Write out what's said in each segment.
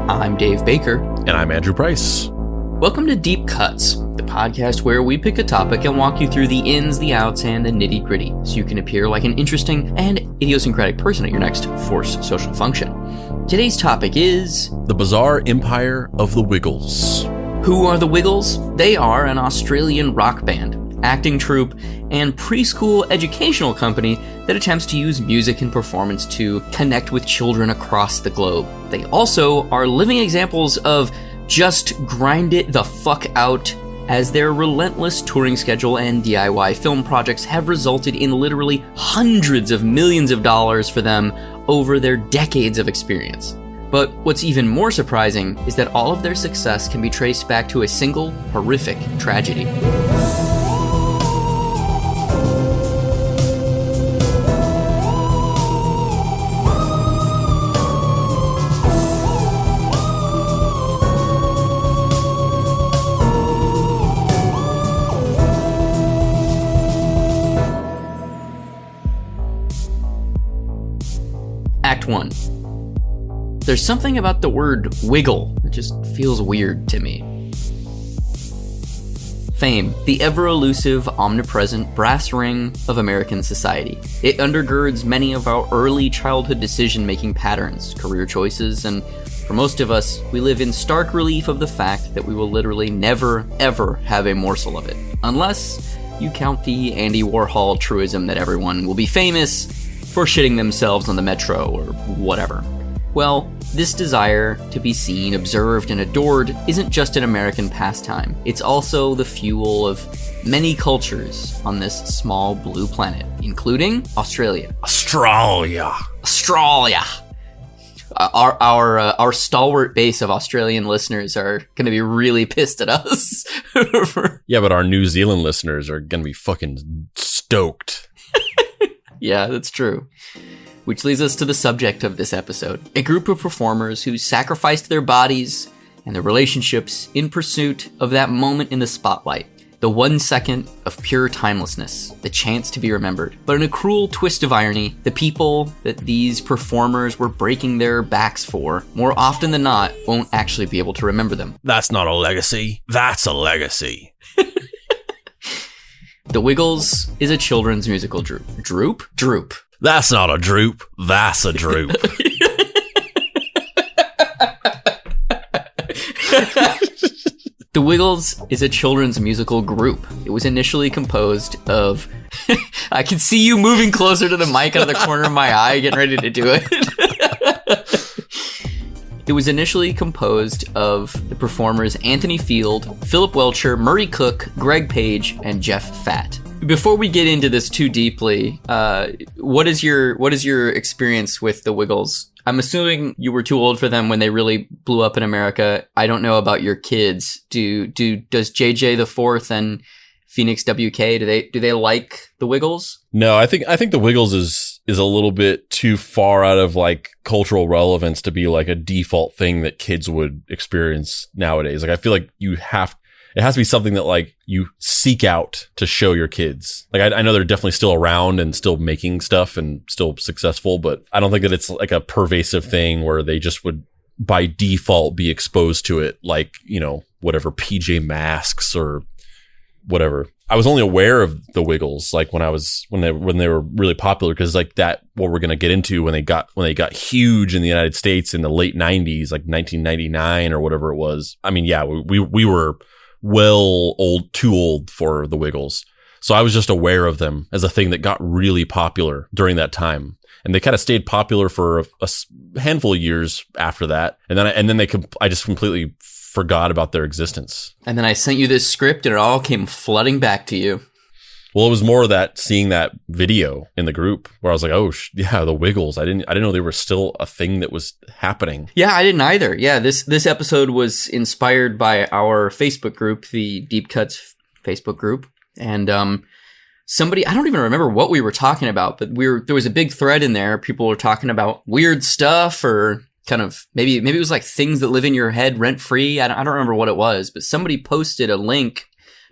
I'm Dave Baker. And I'm Andrew Price. Welcome to Deep Cuts, the podcast where we pick a topic and walk you through the ins, the outs, and the nitty-gritty, so you can appear like an interesting and idiosyncratic person at your next forced social function. Today's topic is... the bizarre empire of the Wiggles. Who are the Wiggles? They are an Australian rock band, acting troupe, and preschool educational company that attempts to use music and performance to connect with children across the globe. They also are living examples of just grind it the fuck out, as their relentless touring schedule and DIY film projects have resulted in literally hundreds of millions of dollars for them over their decades of experience. But what's even more surprising is that all of their success can be traced back to a single horrific tragedy. Act 1. There's something about the word wiggle that just feels weird to me. Fame, the ever-elusive, omnipresent brass ring of American society. It undergirds many of our early childhood decision-making patterns, career choices, and for most of us, we live in stark relief of the fact that we will literally never, ever have a morsel of it. Unless you count the Andy Warhol truism that everyone will be famous for shitting themselves on the metro or whatever. Well, this desire to be seen, observed, and adored isn't just an American pastime. It's also the fuel of many cultures on this small blue planet, including Australia. Australia. Our stalwart base of Australian listeners are going to be really pissed at us. Yeah, but our New Zealand listeners are going to be fucking stoked. Yeah, that's true. Which leads us to the subject of this episode. A group of performers who sacrificed their bodies and their relationships in pursuit of that moment in the spotlight. The 1 second of pure timelessness, the chance to be remembered. But in a cruel twist of irony, the people that these performers were breaking their backs for, more often than not, won't actually be able to remember them. That's not a legacy. That's a legacy. The Wiggles is a children's musical droop. Droop. That's not a droop. That's a droop. The Wiggles is a children's musical group. It was initially composed of... I can see you moving closer to the mic out of the corner of my eye, getting ready to do it. It was initially composed of the performers Anthony Field, Philip Welcher, Murray Cook, Greg Page, and Jeff Fatt. Before we get into this too deeply, what is your experience with the Wiggles? I'm assuming you were too old for them when they really blew up in America. I don't know about your kids. Does JJ the Fourth and Phoenix WK, do they like the Wiggles? No, I think the Wiggles is a little bit too far out of like cultural relevance to be like a default thing that kids would experience nowadays. Like I feel like it has to be something that like you seek out to show your kids. Like I know they're definitely still around and still making stuff and still successful, but I don't think that it's like a pervasive thing where they just would by default be exposed to it. Like, you know, whatever PJ Masks or whatever. I was only aware of the Wiggles like when they were really popular, because like that what we're gonna get into when they got huge in the United States in the late 90s, like 1999 or whatever it was. I mean, yeah, we were too old for the Wiggles. So I was just aware of them as a thing that got really popular during that time. And they kind of stayed popular for a handful of years after that. And then I just completely forgot about their existence. And then I sent you this script and it all came flooding back to you. Well, it was more that seeing that video in the group where I was like, oh, yeah, the Wiggles. I didn't know they were still a thing that was happening. Yeah, I didn't either. Yeah, this episode was inspired by our Facebook group, the Deep Cuts Facebook group. And somebody, I don't even remember what we were talking about, but there was a big thread in there. People were talking about weird stuff or kind of maybe it was like things that live in your head rent free. I don't remember what it was, but somebody posted a link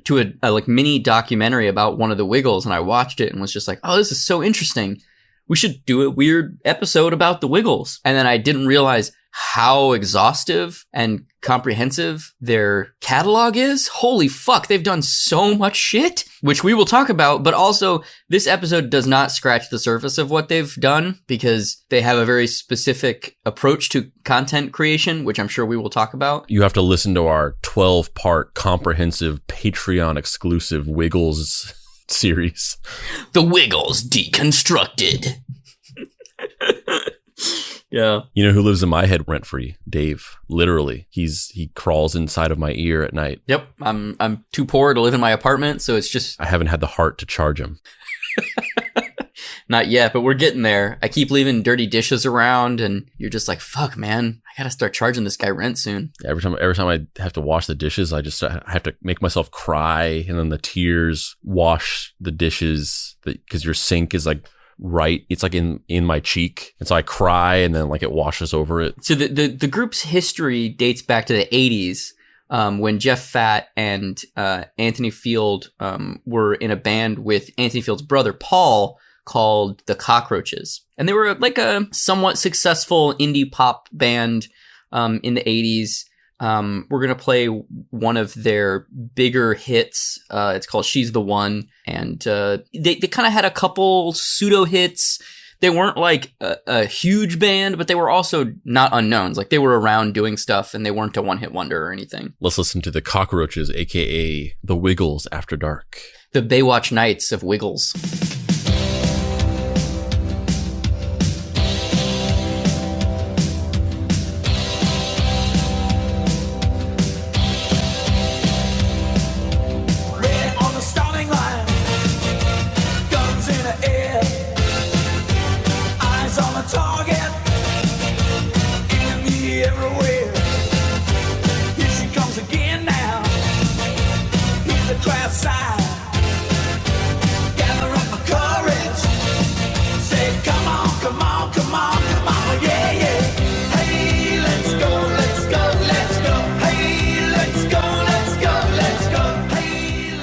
to a like mini documentary about one of the Wiggles, and I watched it and was just like, oh, this is so interesting. We should do a weird episode about the Wiggles. And then I didn't realize how exhaustive and comprehensive their catalog is. Holy fuck, they've done so much shit, which we will talk about, but also this episode does not scratch the surface of what they've done because they have a very specific approach to content creation, which I'm sure we will talk about. You have to listen to our 12-part comprehensive Patreon exclusive Wiggles series. The Wiggles Deconstructed. Yeah. You know who lives in my head rent free? Dave. Literally. He crawls inside of my ear at night. Yep. I'm too poor to live in my apartment, so it's just I haven't had the heart to charge him. Not yet, but we're getting there. I keep leaving dirty dishes around and you're just like, fuck, man, I gotta start charging this guy rent soon. Every time I have to wash the dishes, I have to make myself cry, and then the tears wash the dishes because your sink is like right, it's like in my cheek, and so I cry, and then like it washes over it. So the group's history dates back to the 80s, when Jeff Fatt and Anthony Field were in a band with Anthony Field's brother Paul called the Cockroaches, and they were like a somewhat successful indie pop band in the 80s. We're going to play one of their bigger hits. It's called She's the One. And they kind of had a couple pseudo hits. They weren't like a huge band, but they were also not unknowns. Like they were around doing stuff and they weren't a one-hit wonder or anything. Let's listen to the Cockroaches, aka the Wiggles After Dark. The Baywatch Nights of Wiggles.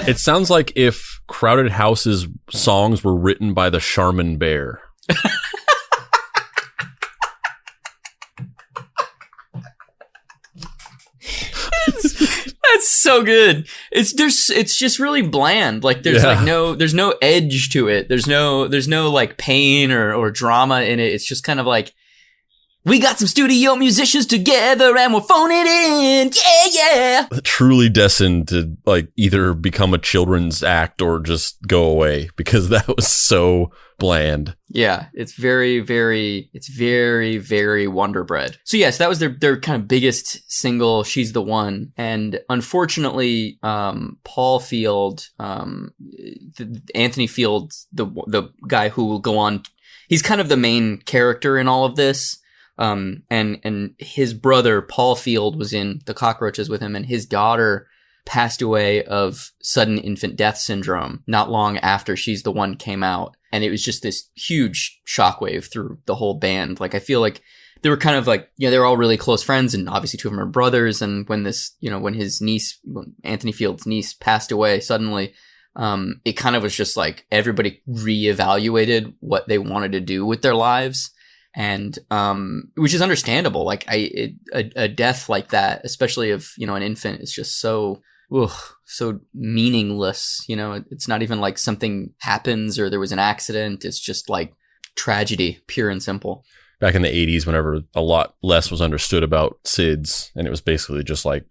It sounds like if Crowded House's songs were written by the Charmin Bear. That's so good. It's just really bland. Like there's there's no edge to it. There's no like pain or drama in it. It's just kind of like, we got some studio musicians together and we're phoning it in. Yeah, yeah. Truly destined to like either become a children's act or just go away because that was so bland. Yeah, it's very, very Wonder Bread. So yes, that was their kind of biggest single, She's the One. And unfortunately, Paul Field, Anthony Field, the guy who will go on, he's kind of the main character in all of this. And his brother, Paul Field, was in the Cockroaches with him, and his daughter passed away of sudden infant death syndrome not long after She's the One came out. And it was just this huge shockwave through the whole band. Like, I feel like they were kind of like, they were all really close friends, and obviously two of them are brothers. And when when Anthony Field's niece passed away suddenly, it kind of was just like everybody reevaluated what they wanted to do with their lives. And which is understandable. Like a death like that, especially of an infant, is just so meaningless. It's not even like something happens or there was an accident. It's just like tragedy, pure and simple. Back in the 80s, whenever a lot less was understood about SIDS, and it was basically just like,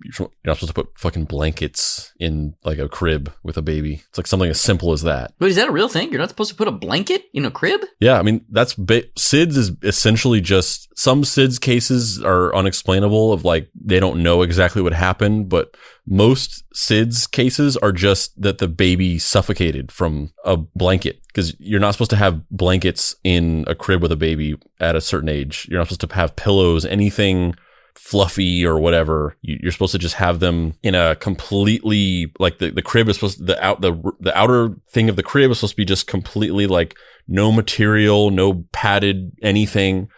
you're not supposed to put fucking blankets in like a crib with a baby. It's like something as simple as that. But is that a real thing? You're not supposed to put a blanket in a crib? Yeah, I mean, SIDS is essentially just, some SIDS cases are unexplainable of like, they don't know exactly what happened, but most SIDS cases are just that the baby suffocated from a blanket, because you're not supposed to have blankets in a crib with a baby at a certain age. You're not supposed to have pillows, anything fluffy or whatever. You're supposed to just have them in a completely, like the crib is supposed to, the outer thing of the crib is supposed to be just completely like no material, no padded anything,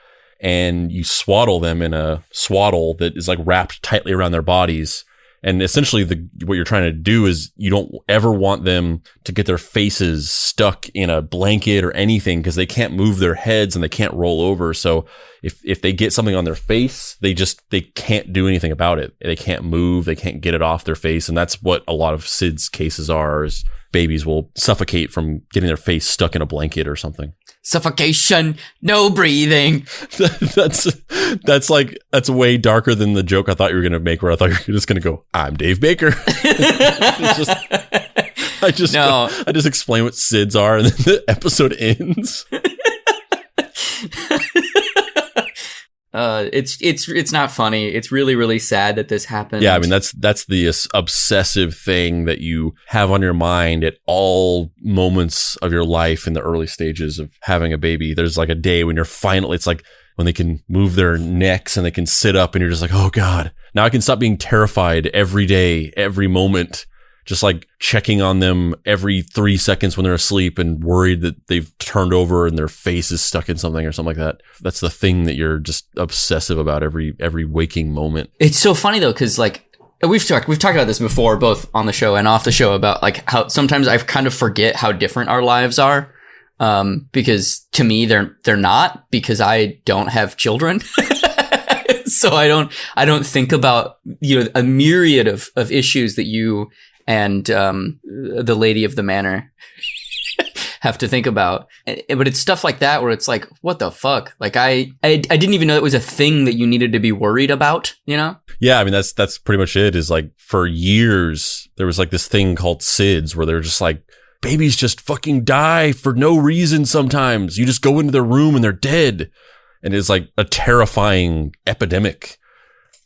and you swaddle them in a swaddle that is like wrapped tightly around their bodies. And essentially what you're trying to do is you don't ever want them to get their faces stuck in a blanket or anything, because they can't move their heads and they can't roll over. So if they get something on their face, they can't do anything about it. They can't move. They can't get it off their face. And that's what a lot of SIDS cases are, is babies will suffocate from getting their face stuck in a blanket or something. Suffocation, no breathing. That's way darker than the joke I thought you were going to make, where I thought you were just going to go, I'm Dave Baker. I just explain what SIDS are, and then the episode ends. It's not funny. It's really, really sad that this happened. Yeah, I mean, that's the obsessive thing that you have on your mind at all moments of your life in the early stages of having a baby. There's like a day when you're finally, it's like when they can move their necks and they can sit up, and you're just like, oh God, now I can stop being terrified every day, every moment. Just like checking on them every 3 seconds when they're asleep and worried that they've turned over and their face is stuck in something or something like that. That's the thing that you're just obsessive about every waking moment. It's so funny though, because like we've talked about this before, both on the show and off the show, about like how sometimes I kind of forget how different our lives are. Because to me they're not, because I don't have children. So I don't think about, a myriad of issues that you and the lady of the manor have to think about. But it's stuff like that where it's like, what the fuck? Like I didn't even know it was a thing that you needed to be worried about, Yeah, I mean, that's pretty much it, is like for years there was like this thing called SIDS where they're just like, babies just fucking die for no reason sometimes. You just go into their room and they're dead. And it's like a terrifying epidemic.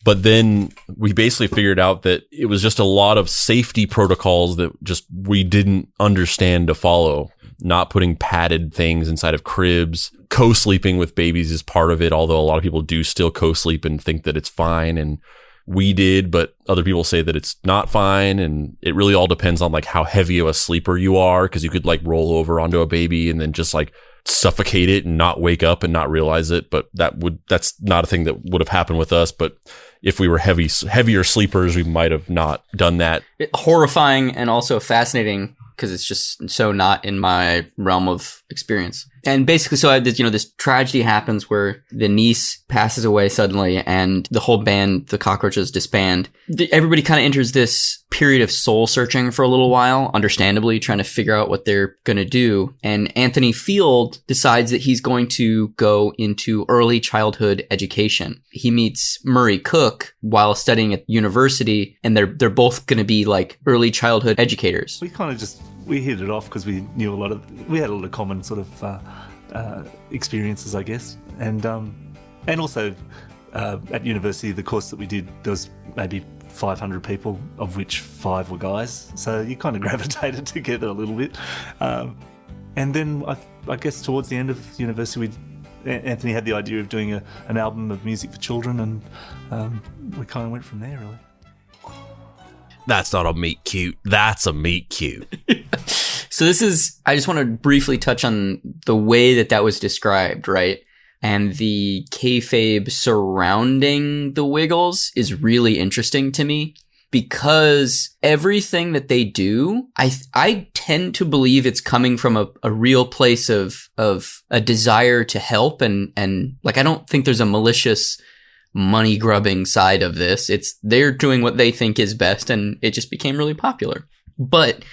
But then we basically figured out that it was just a lot of safety protocols that just we didn't understand to follow. Not putting padded things inside of cribs. Co-sleeping with babies is part of it, although a lot of people do still co-sleep and think that it's fine. And we did, but other people say that it's not fine. And it really all depends on like how heavy of a sleeper you are, because you could like roll over onto a baby and then just like suffocate it and not wake up and not realize it. But that's not a thing that would have happened with us. But if we were heavier sleepers, we might have not done that. Horrifying and also fascinating, because it's just so not in my realm of experience. And basically, so this tragedy happens where the niece passes away suddenly, and the whole band, the Cockroaches, disband. Everybody kind of enters this period of soul searching for a little while, understandably trying to figure out what they're going to do. And Anthony Field decides that he's going to go into early childhood education. He meets Murray Cook while studying at university, and they're both going to be like early childhood educators. We hit it off because we had a lot of common sort of experiences, I guess, and also at university, the course that we did, there was maybe 500 people, of which 5 were guys, so you kind of gravitated together a little bit. And then I guess towards the end of university, Anthony had the idea of doing an album of music for children, and we kind of went from there, really. That's not a meet cute. That's a meet cute. So I just want to briefly touch on the way that was described, right? And the kayfabe surrounding the Wiggles is really interesting to me, because everything that they do, I tend to believe it's coming from a real place of a desire to help, and like, I don't think there's a malicious money grubbing side of this. They're doing what they think is best, and it just became really popular. But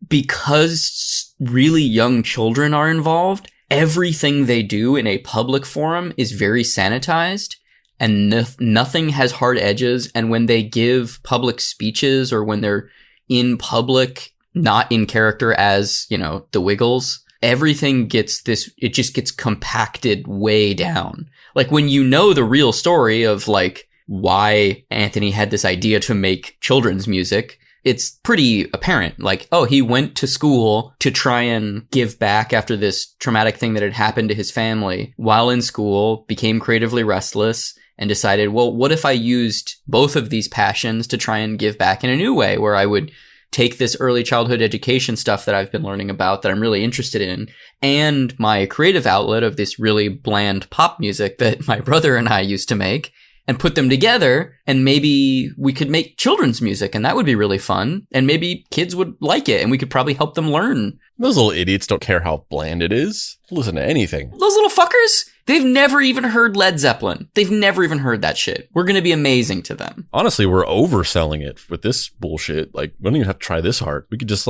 because really young children are involved, everything they do in a public forum is very sanitized, and nothing has hard edges. And when they give public speeches, or when they're in public, not in character as, the Wiggles, everything it just gets compacted way down. Like, when the real story of like why Anthony had this idea to make children's music, it's pretty apparent. Like, oh, he went to school to try and give back after this traumatic thing that had happened to his family. While in school, became creatively restless and decided, well, what if I used both of these passions to try and give back in a new way, where I would take this early childhood education stuff that I've been learning about, that I'm really interested in, and my creative outlet of this really bland pop music that my brother and I used to make, and put them together, and maybe we could make children's music, and that would be really fun, and maybe kids would like it, and we could probably help them learn. Those little idiots don't care how bland it is. Listen to anything. Those little fuckers, they've never even heard Led Zeppelin. They've never even heard that shit. We're going to be amazing to them. Honestly, we're overselling it with this bullshit. Like, we don't even have to try this hard. We could just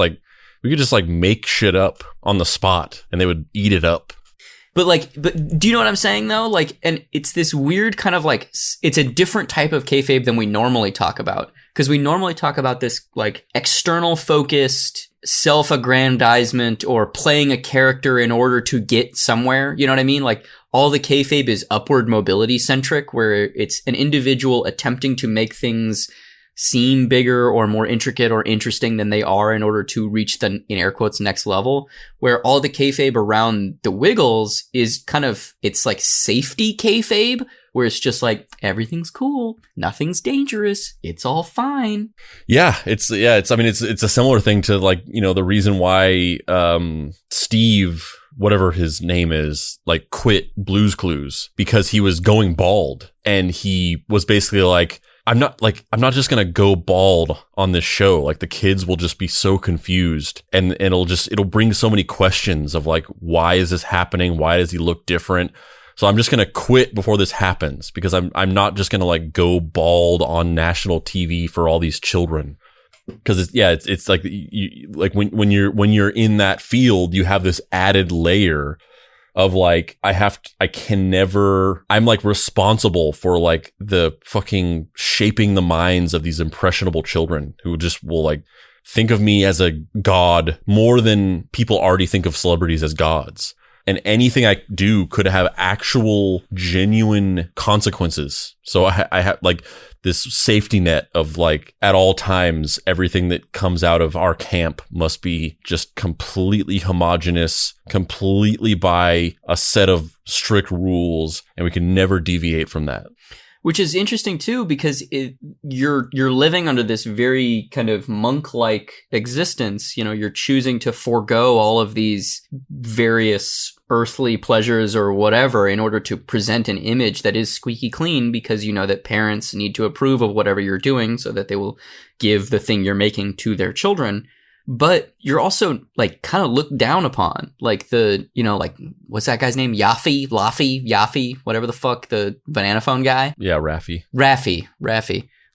make shit up on the spot, and they would eat it up. But do you know what I'm saying though? Like, and it's this weird kind of like, it's a different type of kayfabe than we normally talk about. Because we normally talk about this like external focused self-aggrandizement or playing a character in order to get somewhere. You know what I mean? Like all the kayfabe is upward mobility centric, where it's an individual attempting to make things seem bigger or more intricate or interesting than they are in order to reach the, in air quotes, next level, where all the kayfabe around the Wiggles is kind of, it's like safety kayfabe, where it's just like, everything's cool, nothing's dangerous, it's all fine. It's a similar thing to like, you know, the reason why Steve, whatever his name is, like quit Blue's Clues, because he was going bald, and he was basically like, I'm not just going to go bald on this show. Like the kids will just be so confused, and it'll bring so many questions of like, why is this happening? Why does he look different? So I'm just going to quit before this happens, because I'm not just going to like go bald on national TV for all these children. Cause it's like, when you're in that field, you have this added layer of like, I'm like responsible for like the fucking shaping the minds of these impressionable children who just will like think of me as a god more than people already think of celebrities as gods. And anything I do could have actual genuine consequences. So I have like this safety net of like, at all times, everything that comes out of our camp must be just completely homogenous, completely by a set of strict rules, and we can never deviate from that. Which is interesting too, because you're living under this very kind of monk-like existence. You know, you're choosing to forego all of these various earthly pleasures or whatever in order to present an image that is squeaky clean, because you know that parents need to approve of whatever you're doing so that they will give the thing you're making to their children. But you're also like kind of looked down upon, like the, you know, like what's that guy's name? Yaffe, whatever the fuck, the banana phone guy. Yeah, Raffi.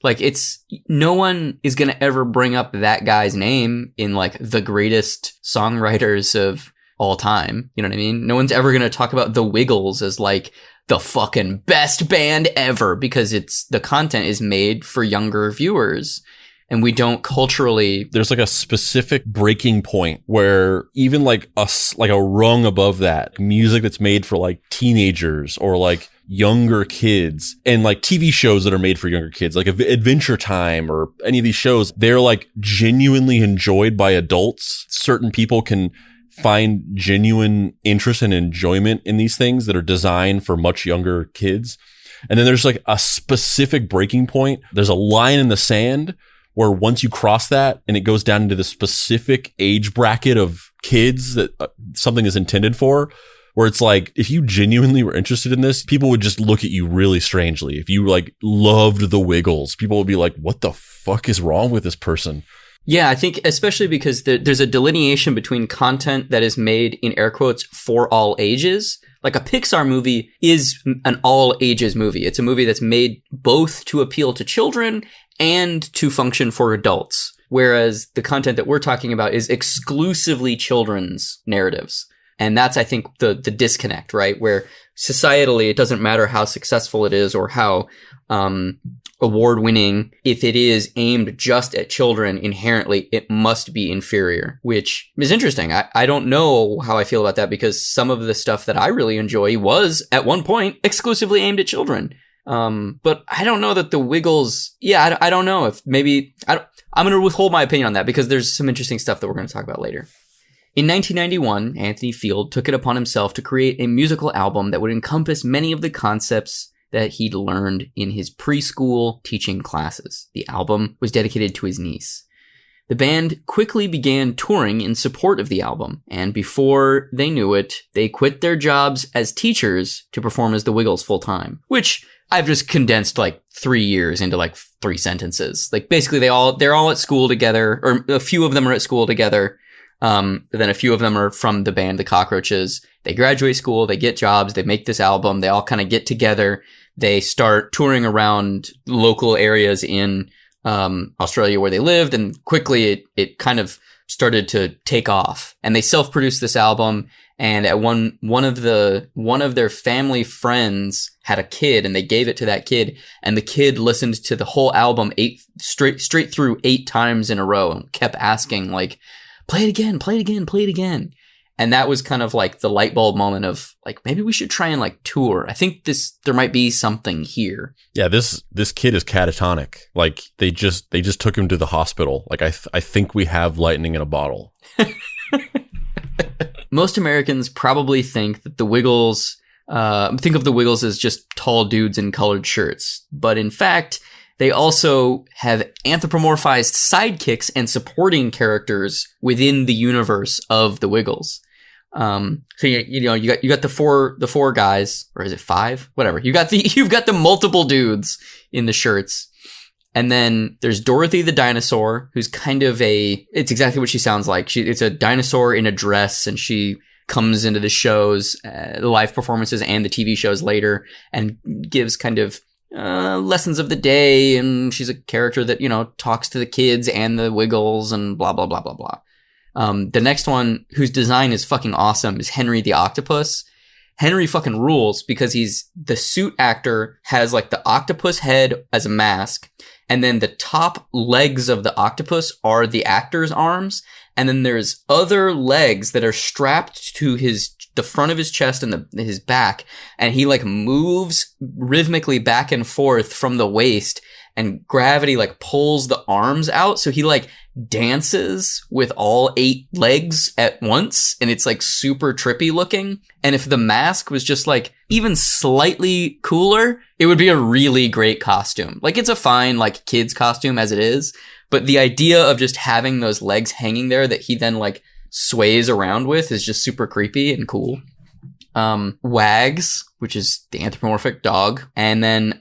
Like it's, no one is going to ever bring up that guy's name in like the greatest songwriters of all time. You know what I mean? No one's ever going to talk about the Wiggles as like the fucking best band ever, because the content is made for younger viewers. And we don't culturally. There's like a specific breaking point where even like a rung above that, music that's made for like teenagers or like younger kids, and like TV shows that are made for younger kids, like Adventure Time or any of these shows, they're like genuinely enjoyed by adults. Certain people can find genuine interest and enjoyment in these things that are designed for much younger kids. And then there's like a specific breaking point. There's a line in the sand where once you cross that and it goes down into the specific age bracket of kids that something is intended for, where it's like, if you genuinely were interested in this, people would just look at you really strangely. If you like loved the Wiggles, people would be like, what the fuck is wrong with this person? Yeah, I think especially because there's a delineation between content that is made in air quotes for all ages. Like a Pixar movie is an all ages movie. It's a movie that's made both to appeal to children and to function for adults. Whereas the content that we're talking about is exclusively children's narratives. And that's, I think, the disconnect, right? Where societally, it doesn't matter how successful it is or how award-winning. If it is aimed just at children, inherently, it must be inferior, which is interesting. I don't know how I feel about that, because some of the stuff that I really enjoy was, at one point, exclusively aimed at children. But I don't know that the Wiggles, I don't know if maybe, I'm going to withhold my opinion on that, because there's some interesting stuff that we're going to talk about later. In 1991, Anthony Field took it upon himself to create a musical album that would encompass many of the concepts that he'd learned in his preschool teaching classes. The album was dedicated to his niece. The band quickly began touring in support of the album, and before they knew it, they quit their jobs as teachers to perform as the Wiggles full-time. Which, I've just condensed like 3 years into like 3 sentences. Like basically they're all at school together, or a few of them are at school together. But then a few of them are from the band The Cockroaches. They graduate school, they get jobs, they make this album, they all kind of get together. They start touring around local areas in Australia where they lived, and quickly it kind of started to take off. And they self-produced this album, and at one of their family friends had a kid, and they gave it to that kid, and the kid listened to the whole album straight through 8 times in a row and kept asking like, play it again, play it again, play it again. And that was kind of like the light bulb moment of like, maybe we should try and like tour. I think there might be something here. Yeah, this kid is catatonic. Like they just took him to the hospital. Like I think we have lightning in a bottle. Most Americans probably think that the Wiggles, think of the Wiggles as just tall dudes in colored shirts. But in fact, they also have anthropomorphized sidekicks and supporting characters within the universe of the Wiggles. So you got the four guys, or is it 5? Whatever. You've got the multiple dudes in the shirts. And then there's Dorothy the dinosaur, who's kind of it's exactly what she sounds like. It's a dinosaur in a dress, and she comes into the shows, the live performances and the TV shows later, and gives kind of lessons of the day, and she's a character that, talks to the kids and the Wiggles and blah, blah, blah, blah, blah. The next one, whose design is fucking awesome, is Henry the Octopus. Henry fucking rules because the suit actor has like the octopus head as a mask, and then the top legs of the octopus are the actor's arms, and then there's other legs that are strapped to the front of his chest and his back, and he like moves rhythmically back and forth from the waist, and gravity like pulls the arms out, so he like dances with all 8 legs at once, and it's like super trippy looking. And if the mask was just like even slightly cooler, it would be a really great costume. Like it's a fine like kids costume as it is, but the idea of just having those legs hanging there that he then like sways around with is just super creepy and cool. Wags, which is the anthropomorphic dog, and then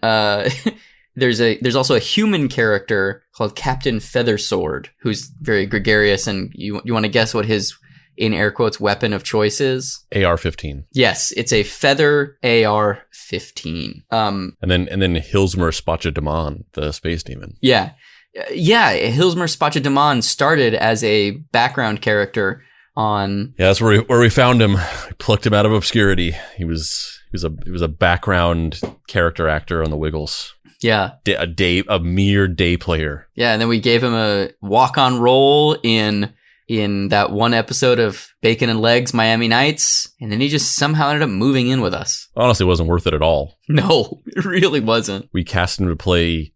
there's also a human character called Captain Feathersword, who's very gregarious, and you want to guess what his, in air quotes, weapon of choice is? AR-15. Yes, it's a feather AR-15. And then Hilsmer Spotchademon, the space demon. Yeah, Hilsmer Spotchademon started as a background character on. Yeah, that's where we found him. We plucked him out of obscurity. He was a background character actor on the Wiggles. Yeah. A mere day player. Yeah, and then we gave him a walk-on role in that one episode of Bacon and Legs, Miami Nights, and then he just somehow ended up moving in with us. Honestly, it wasn't worth it at all. No, it really wasn't. We cast him to play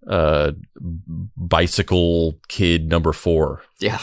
bicycle kid number 4. Yeah.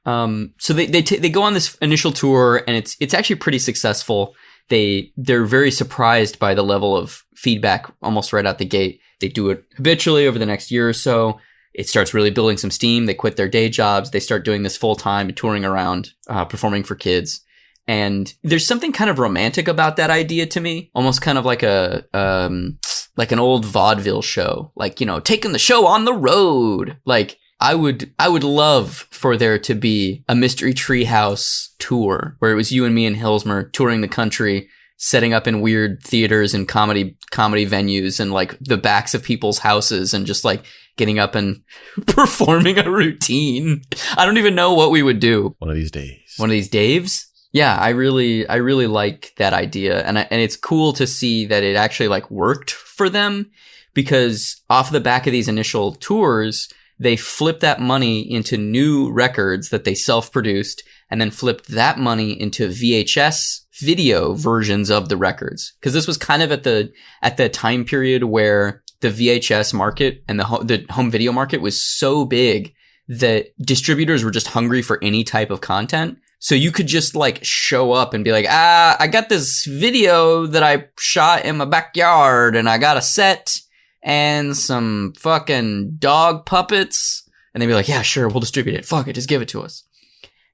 So they go on this initial tour, and it's actually pretty successful. They're very surprised by the level of feedback almost right out the gate. They do it habitually over the next year or so. It starts really building some steam. They quit their day jobs. They start doing this full time, touring around, performing for kids. And there's something kind of romantic about that idea to me, almost kind of like like an old vaudeville show, like, taking the show on the road. Like I would love for there to be a Mystery Treehouse tour where it was you and me and Hilsmer touring the country, setting up in weird theaters and comedy venues and like the backs of people's houses, and just like getting up and performing a routine. I don't even know what we would do. One of these days. One of these Daves? Yeah, I really like that idea. And it's cool to see that it actually like worked for them, because off the back of these initial tours, they flipped that money into new records that they self-produced, and then flipped that money into VHS video versions of the records. Because this was kind of at the time period where the VHS market and the home video market was so big that distributors were just hungry for any type of content. So you could just like show up and be like, I got this video that I shot in my backyard, and I got a set and some fucking dog puppets. And they'd be like, yeah, sure, we'll distribute it. Fuck it, just give it to us.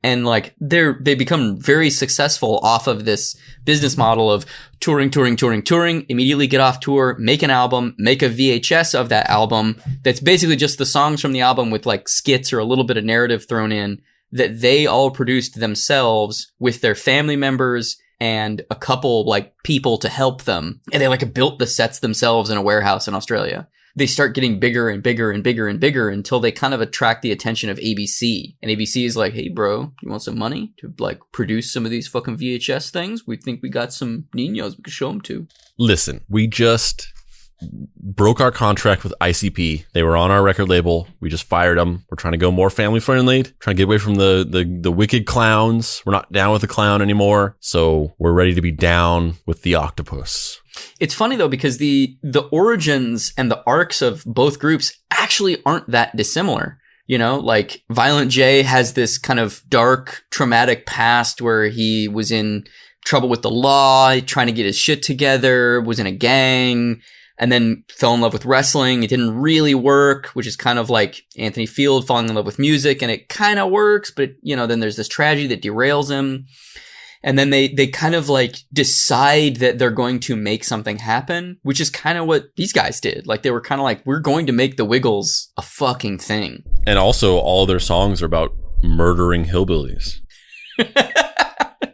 And like they become very successful off of this business model of touring, immediately get off tour, make an album, make a VHS of that album that's basically just the songs from the album with like skits or a little bit of narrative thrown in that they all produced themselves with their family members and a couple like people to help them. And they like built the sets themselves in a warehouse in Australia. They start getting bigger and bigger and bigger and bigger until they kind of attract the attention of ABC. And ABC is like, hey, bro, you want some money to like produce some of these fucking VHS things? We think we got some niños we can show them to. Listen, we just broke our contract with ICP. They were on our record label. We just fired them. We're trying to go more family friendly, trying to get away from the wicked clowns. We're not down with the clown anymore. So we're ready to be down with the octopus. It's funny though, because the origins and the arcs of both groups actually aren't that dissimilar. You know, like Violent J has this kind of dark, traumatic past where he was in trouble with the law, trying to get his shit together, was in a gang, and then fell in love with wrestling. It didn't really work, which is kind of like Anthony Field falling in love with music, and it kind of works, but you know, then there's this tragedy that derails him. And then they kind of like decide that they're going to make something happen, which is kind of what these guys did. Like they were kind of like, we're going to make the Wiggles a fucking thing. And also all their songs are about murdering hillbillies.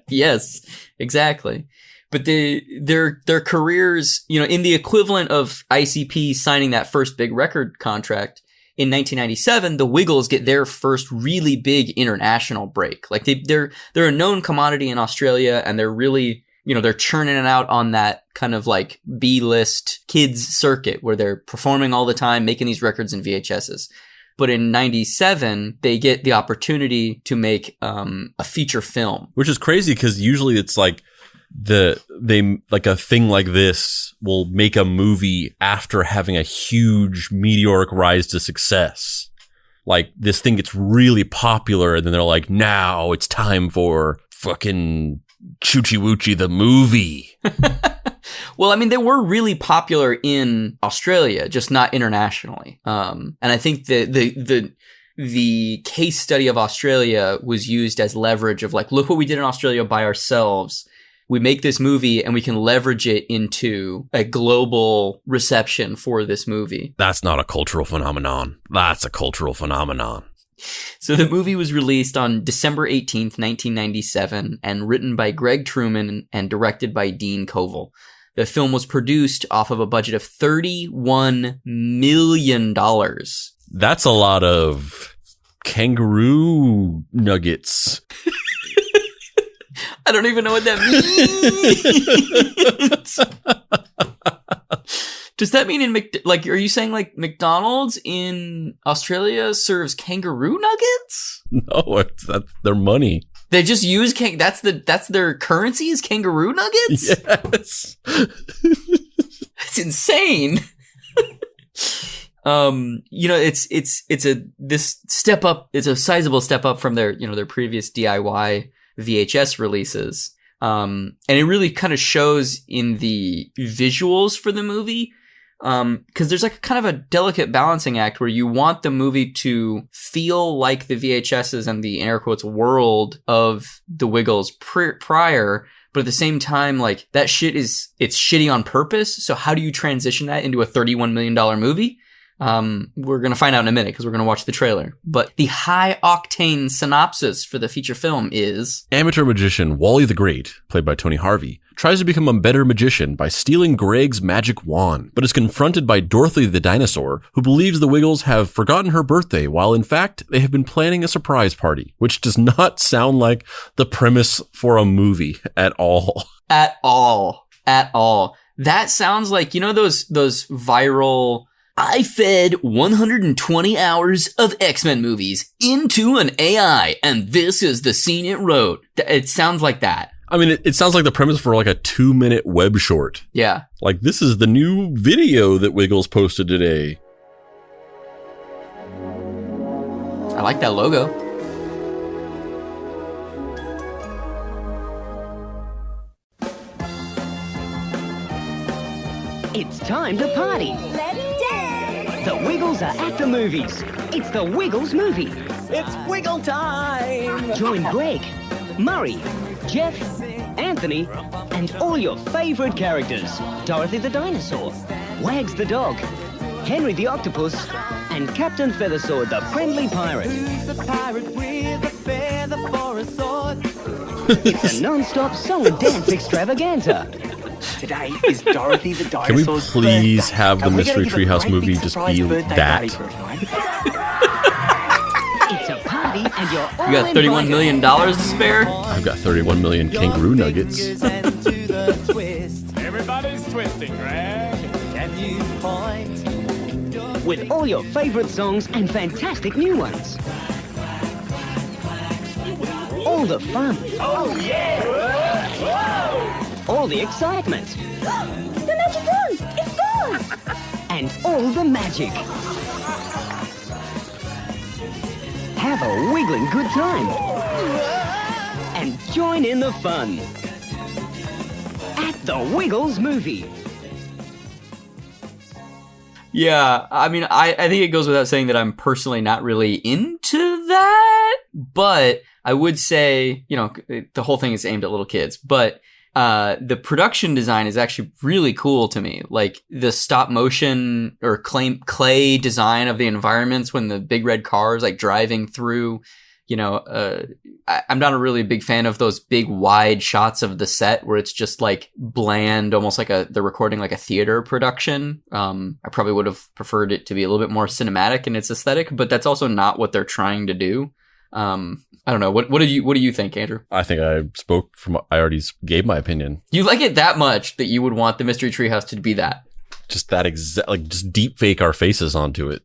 Yes, exactly. But their careers, you know, in the equivalent of ICP signing that first big record contract, in 1997, the Wiggles get their first really big international break. Like they're a known commodity in Australia, and they're really, you know, they're churning it out on that kind of like B-list kids circuit where they're performing all the time, making these records and VHSs. But in 97, they get the opportunity to make a feature film. Which is crazy because usually it's like they like a thing like this will make a movie after having a huge meteoric rise to success. Like this thing gets really popular and then they're like, now it's time for fucking Choochie Woochie the movie. Well, I mean, they were really popular in Australia, just not internationally. And I think the case study of Australia was used as leverage of like, look what we did in Australia by ourselves. We make this movie and we can leverage it into a global reception for this movie. That's not a cultural phenomenon. That's a cultural phenomenon. So the movie was released on December 18th, 1997, and written by Greg Truman and directed by Dean Koval. The film was produced off of a budget of $31 million. That's a lot of kangaroo nuggets. I don't even know what that means. Does that mean are you saying like McDonald's in Australia serves kangaroo nuggets? No, that's their money. They just use that's their currency is kangaroo nuggets? Yes. That's insane. You know, it's a sizable step up from their previous DIY VHS releases. And it really kind of shows in the visuals for the movie. Cause there's like kind of a delicate balancing act where you want the movie to feel like the VHSs and the in air quotes world of the Wiggles prior, but at the same time, like that shit it's shitty on purpose. So how do you transition that into a $31 million movie? We're going to find out in a minute because we're going to watch the trailer. But the high octane synopsis for the feature film is amateur magician Wally the Great, played by Tony Harvey, tries to become a better magician by stealing Greg's magic wand, but is confronted by Dorothy the dinosaur, who believes the Wiggles have forgotten her birthday, while in fact they have been planning a surprise party, which does not sound like the premise for a movie at all. At all. That sounds like, you know, those viral, I fed 120 hours of X-Men movies into an AI, and this is the scene it wrote. It sounds like that. I mean, it sounds like the premise for like a 2-minute web short. Yeah. Like, this is the new video that Wiggles posted today. I like that logo. It's time to party. Let's dance. The Wiggles are at the movies. It's the Wiggles movie. It's wiggle time! Join Greg, Murray, Jeff, Anthony, and all your favorite characters. Dorothy the dinosaur, Wags the dog, Henry the octopus, and Captain Feathersword the friendly pirate. Who's the pirate with a feather for a sword? It's a non-stop song and dance extravaganza. Today is Dorothy the dinosaur's Can we please birthday, have the and we're Mystery gonna give a Treehouse great movie big just surprise be birthday that? party for her tonight. It's a party and you're all You got $31 invited. million to spare? I've got 31 million kangaroo nuggets. Everybody's twisting, Greg. With all your favorite songs and fantastic new ones. All the fun. Oh, yeah! All the excitement. The magic wand! It's gone! And all the magic. Have a wiggling good time. And join in the fun. At the Wiggles Movie. Yeah, I mean, I think it goes without saying that I'm personally not really into that, but I would say, you know, the whole thing is aimed at little kids, but the production design is actually really cool to me. Like the stop motion or clay design of the environments when the big red car is like driving through, you know, I'm not a really big fan of those big wide shots of the set where it's just like bland, almost like they're recording like a theater production. I probably would have preferred it to be a little bit more cinematic in its aesthetic, but that's also not what they're trying to do. I don't know. What do you think, Andrew? I think I already gave my opinion. You like it that much that you would want the Mystery Treehouse to be that? Just that just deep fake our faces onto it.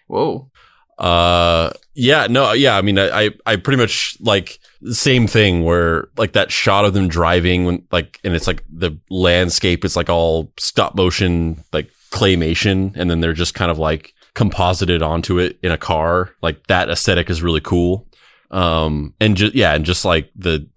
Whoa. Yeah, no, yeah. I mean, I pretty much like the same thing where like that shot of them driving when like, and it's like the landscape is like all stop motion, like claymation. And then they're just kind of like composited onto it in a car. Like that aesthetic is really cool. And just like the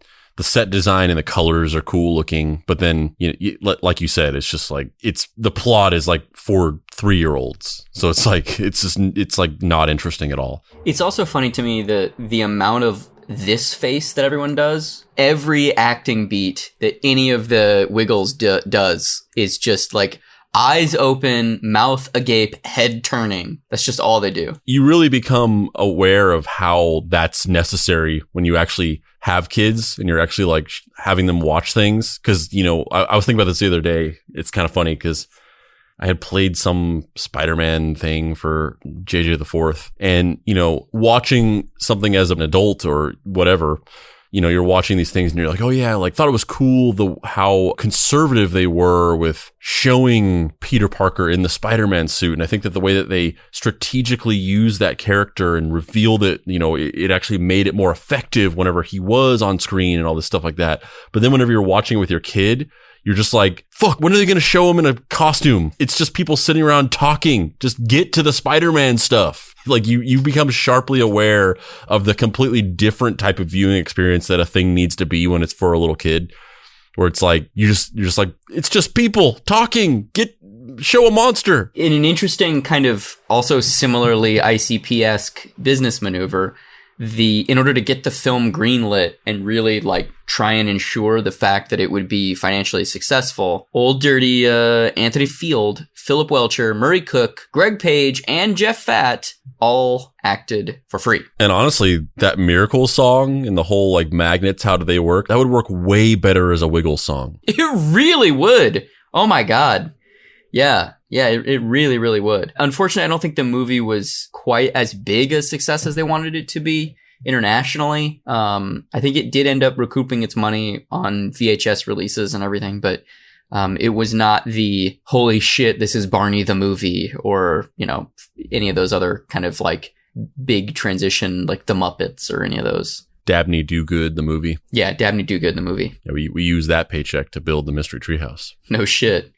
set design and the colors are cool looking, but then like you said, it's just like the plot is like for 3-year-olds, so it's like not interesting at all. It's also funny to me that the amount of this face that everyone does, every acting beat that any of the Wiggles does is just like eyes open, mouth agape, head turning. That's just all they do. You really become aware of how that's necessary when you actually have kids and you're actually like having them watch things. Cause, you know, I was thinking about this the other day. It's kind of funny because I had played some Spider-Man thing for JJ the Fourth, and, you know, watching something as an adult or whatever, you know, you're watching these things and you're like, oh yeah, like thought it was cool how conservative they were with showing Peter Parker in the Spider-Man suit. And I think that the way that they strategically used that character and revealed it, you know, it actually made it more effective whenever he was on screen and all this stuff like that. But then whenever you're watching it with your kid, you're just like, fuck, when are they going to show him in a costume? It's just people sitting around talking. Just get to the Spider-Man stuff. Like you become sharply aware of the completely different type of viewing experience that a thing needs to be when it's for a little kid, where it's like, you're just like, it's just people talking, show a monster. In an interesting kind of also similarly ICP-esque business maneuver, in order to get the film greenlit and really like try and ensure the fact that it would be financially successful, Old Dirty Anthony Field, Philip Welcher, Murray Cook, Greg Page, and Jeff Fatt all acted for free. And honestly, that Miracle song and the whole like magnets, how do they work? That would work way better as a Wiggles song. It really would. Oh my God. Yeah, it really, really would. Unfortunately, I don't think the movie was quite as big a success as they wanted it to be internationally. I think it did end up recouping its money on VHS releases and everything, but it was not the holy shit, this is Barney the movie, or, you know, any of those other kind of like big transition, like the Muppets or any of those. Dabney Do Good, the movie. Yeah, Dabney Do Good, the movie. Yeah, we used that paycheck to build the Mystery Treehouse. No shit.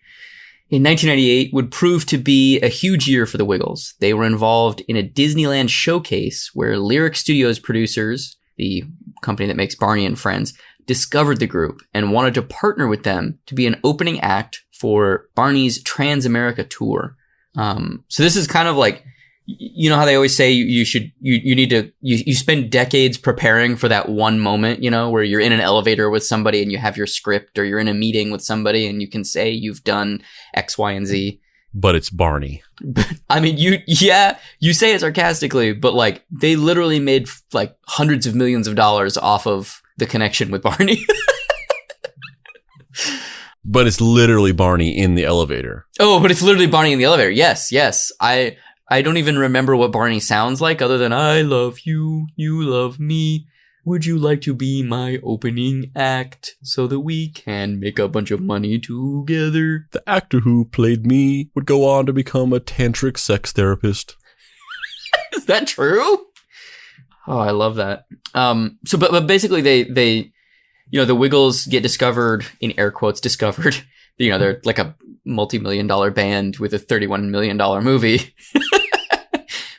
In 1998 would prove to be a huge year for the Wiggles. They were involved in a Disneyland showcase where Lyric Studios producers, the company that makes Barney and Friends, discovered the group and wanted to partner with them to be an opening act for Barney's Trans-America tour. So this is kind of like you know how they always say you need to spend decades preparing for that one moment, you know, where you're in an elevator with somebody and you have your script, or you're in a meeting with somebody and you can say you've done X, Y, and Z. But it's Barney. I mean, you say it sarcastically, but like they literally made like hundreds of millions of dollars off of the connection with Barney. But it's literally Barney in the elevator. Oh, but it's literally Barney in the elevator. Yes. I don't even remember what Barney sounds like other than I love you, you love me. Would you like to be my opening act so that we can make a bunch of money together? The actor who played me would go on to become a tantric sex therapist. Is that true? Oh, I love that. But basically they you know, the Wiggles get discovered, in air quotes, discovered. You know, they're like a multi-million-dollar band with a $31 million movie.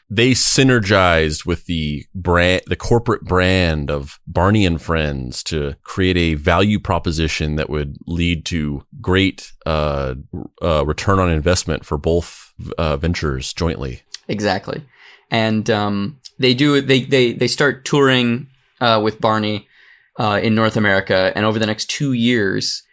They synergized with the corporate brand of Barney and Friends to create a value proposition that would lead to great return on investment for both ventures jointly. Exactly. And they start touring with Barney in North America, and over the next 2 years,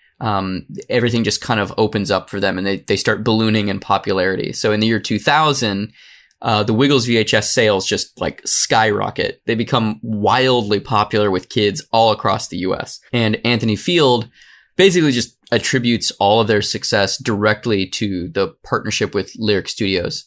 everything just kind of opens up for them, and they start ballooning in popularity. So in the year 2000, the Wiggles VHS sales just like skyrocket. They become wildly popular with kids all across the US. And Anthony Field basically just attributes all of their success directly to the partnership with Lyric Studios.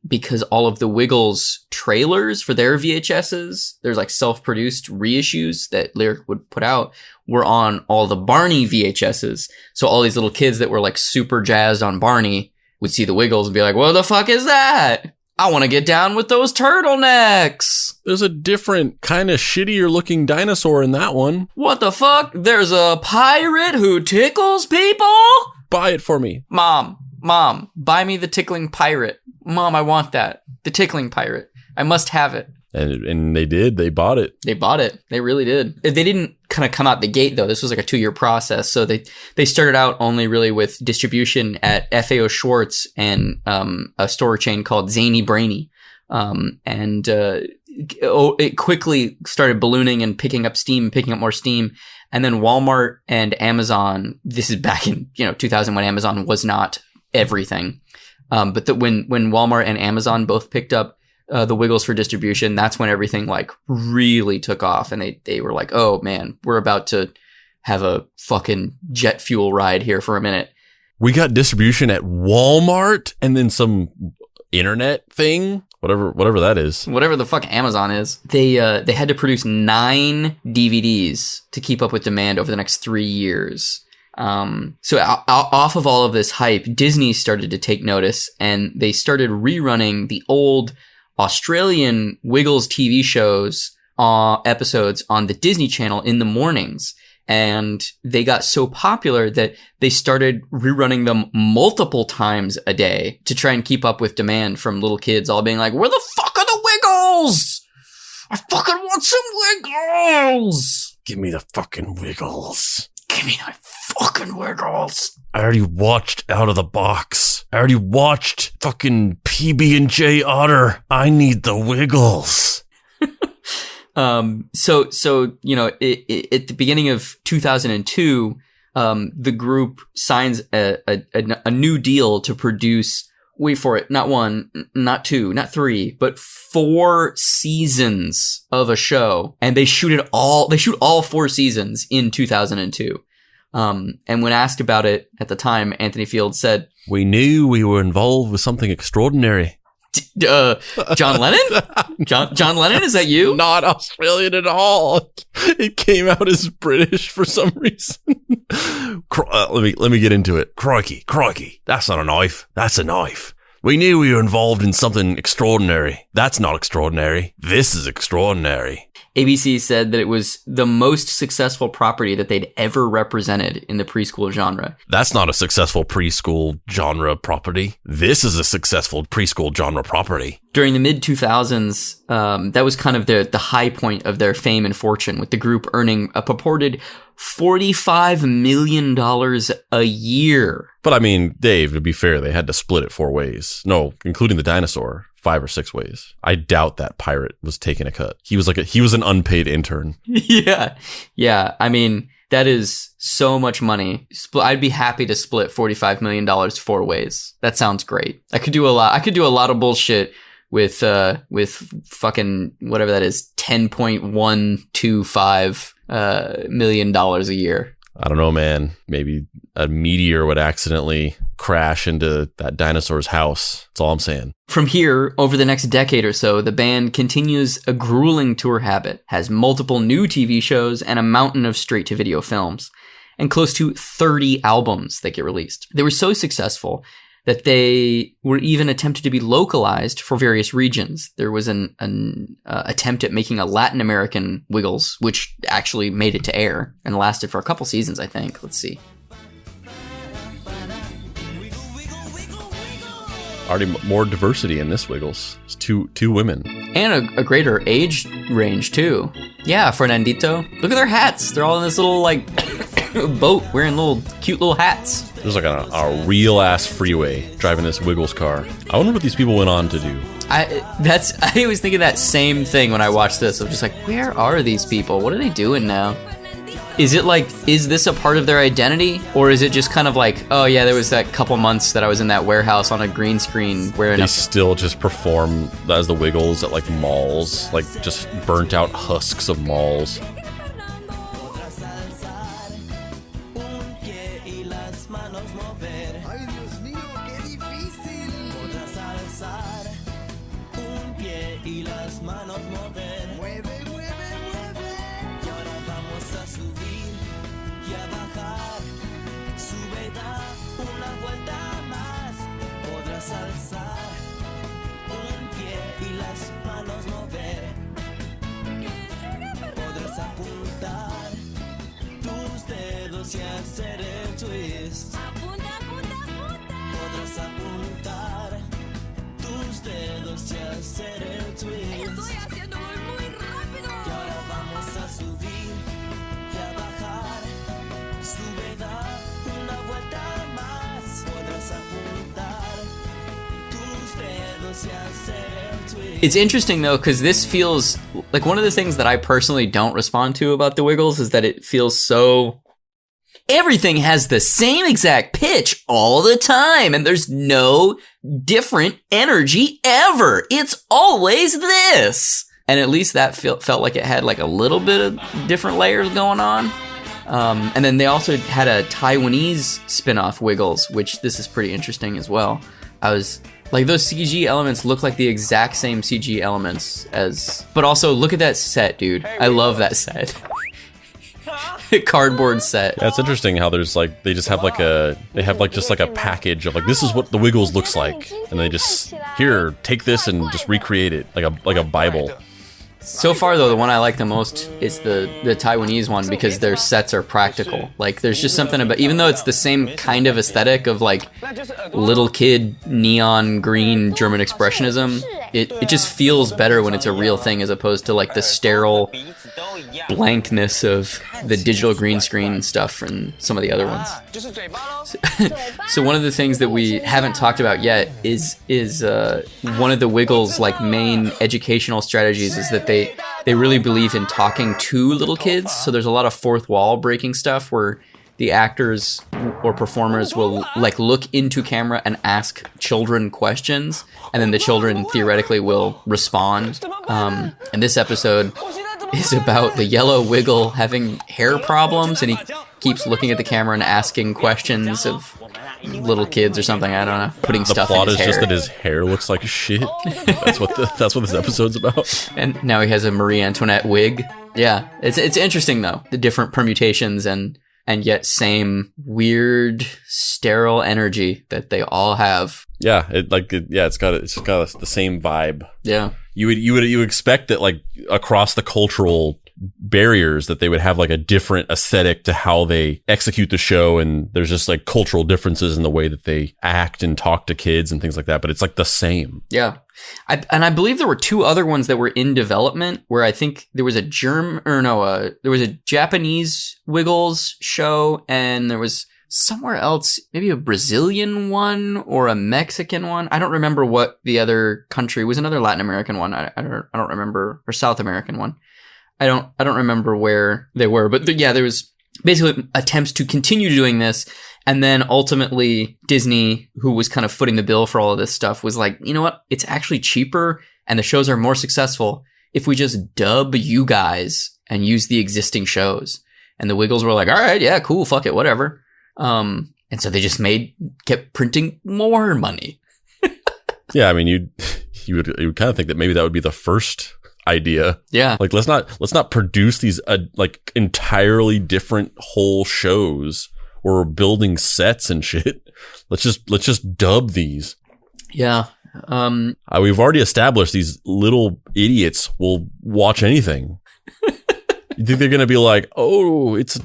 Because all of the Wiggles trailers for their VHSs, there's like self-produced reissues that Lyric would put out, were on all the Barney VHSs. So all these little kids that were like super jazzed on Barney would see the Wiggles and be like, what the fuck is that? I want to get down with those turtlenecks. There's a different kind of shittier looking dinosaur in that one. What the fuck? There's a pirate who tickles people? Buy it for me. Mom, buy me the tickling pirate. Mom, I want that. The tickling pirate. I must have it. And they did. They bought it. They really did. They didn't kind of come out the gate, though. This was like a 2-year process. So they started out only really with distribution at FAO Schwartz and a store chain called Zany Brainy. It quickly started ballooning and picking up more steam. And then Walmart and Amazon, this is back in 2000 when Amazon was not everything. But when Walmart and Amazon both picked up the Wiggles for distribution, that's when everything like really took off, and they were like, oh man, we're about to have a fucking jet fuel ride here for a minute. We got distribution at Walmart and then some internet thing, whatever that is. Whatever the fuck Amazon is. They had to produce 9 DVDs to keep up with demand over the next 3 years. So off of all of this hype, Disney started to take notice, and they started rerunning the old Australian Wiggles TV shows, episodes on the Disney Channel in the mornings. And they got so popular that they started rerunning them multiple times a day to try and keep up with demand from little kids all being like, where the fuck are the Wiggles? I fucking want some Wiggles. Give me the fucking Wiggles. Give me my fucking Wiggles. I already watched Out of the Box. I already watched fucking PB&J Otter. I need the Wiggles. So at the beginning of 2002, the group signs a new deal to produce, wait for it, not 1, not 2, not 3, but 4 seasons of a show. And they shoot all 4 seasons in 2002. And when asked about it at the time, Anthony Field said, we knew we were involved with something extraordinary. John Lennon? John Lennon, is that you? Not Australian at all. It came out as British for some reason. Let me get into it. Crikey. That's not a knife. That's a knife. We knew we were involved in something extraordinary. That's not extraordinary. This is extraordinary. ABC said that it was the most successful property that they'd ever represented in the preschool genre. That's not a successful preschool genre property. This is a successful preschool genre property. During the mid-2000s, that was kind of the high point of their fame and fortune, with the group earning a purported $45 million a year. But I mean, Dave, to be fair, they had to split it 4 ways. No, including the dinosaur. 5 or 6 ways. I doubt that pirate was taking a cut. He was an unpaid intern. Yeah. I mean, that is so much money. I'd be happy to split $45 million 4 ways. That sounds great. I could do a lot of bullshit with fucking whatever that is, $10.125 million a year. I don't know, man. Maybe a meteor would accidentally crash into that dinosaur's house. That's all I'm saying. From here, over the next decade or so, the band continues a grueling tour habit, has multiple new TV shows, and a mountain of straight-to-video films, and close to 30 albums that get released. They were so successful that they were even attempted to be localized for various regions. There was an attempt at making a Latin American Wiggles, which actually made it to air and lasted for a couple seasons, I think. Let's see. Already more diversity in this Wiggles. It's two women. And a greater age range, too. Yeah, Fernandito. Look at their hats. They're all in this little, like, boat wearing cute little hats. There's like a real ass freeway driving this Wiggles car. I wonder what these people went on to do. I was thinking that same thing when I watched this. I'm just like, where are these people? What are they doing now? Is this a part of their identity? Or is it just kind of like, oh yeah, there was that couple months that I was in that warehouse on a green screen wearing They still just perform as the Wiggles at like malls, like just burnt out husks of malls. It's interesting though, because this feels like one of the things that I personally don't respond to about the Wiggles is that it feels so... Everything has the same exact pitch all the time, and there's no different energy ever. It's always this. And at least that felt like it had like a little bit of different layers going on. And then they also had a Taiwanese spin-off Wiggles, which this is pretty interesting as well. I was... Like, those CG elements look like the exact same CG elements as... But also, look at that set, dude. I love that set. Cardboard set. Yeah, it's interesting how there's like, they have a package of like, this is what the Wiggles looks like. And they just, here, take this and just recreate it like a Bible. So far, though, the one I like the most is the Taiwanese one because their sets are practical. Like, there's just something about, even though it's the same kind of aesthetic of like little kid neon green German expressionism, it just feels better when it's a real thing as opposed to like the sterile blankness of the digital green screen stuff from some of the other ones. So one of the things that we haven't talked about yet is one of the Wiggles like main educational strategies is that they really believe in talking to little kids. So there's a lot of fourth wall breaking stuff where the actors or performers will like look into camera and ask children questions, and then the children theoretically will respond. And this episode is about the yellow Wiggle having hair problems, and he keeps looking at the camera and asking questions of little kids or something. I don't know, putting stuff in his hair. The plot is just that his hair looks like shit. That's what this episode's about. And now he has a Marie Antoinette wig. Yeah, it's interesting though, the different permutations and yet same weird sterile energy that they all have. Yeah, it's got the same vibe. Yeah. You would expect that like across the cultural barriers that they would have like a different aesthetic to how they execute the show, and there's just like cultural differences in the way that they act and talk to kids and things like that, but it's like the same. Yeah. I believe there were 2 other ones that were in development where I think there was a Japanese Wiggles show, and there was somewhere else, maybe a Brazilian one or a Mexican one. I don't remember what the other country was. Another Latin American one. I don't remember, or South American one. I don't remember where they were, but there was basically attempts to continue doing this. And then ultimately Disney, who was kind of footing the bill for all of this stuff, was like, you know what? It's actually cheaper and the shows are more successful if we just dub you guys and use the existing shows. And the Wiggles were like, all right, yeah, cool, fuck it, whatever. And so they just kept printing more money. Yeah, I mean, you would kind of think that maybe that would be the first idea. Yeah. Like, let's not produce these like entirely different whole shows where we're building sets and shit. Let's just dub these. Yeah. We've already established these little idiots will watch anything. You think they're going to be like, oh, it's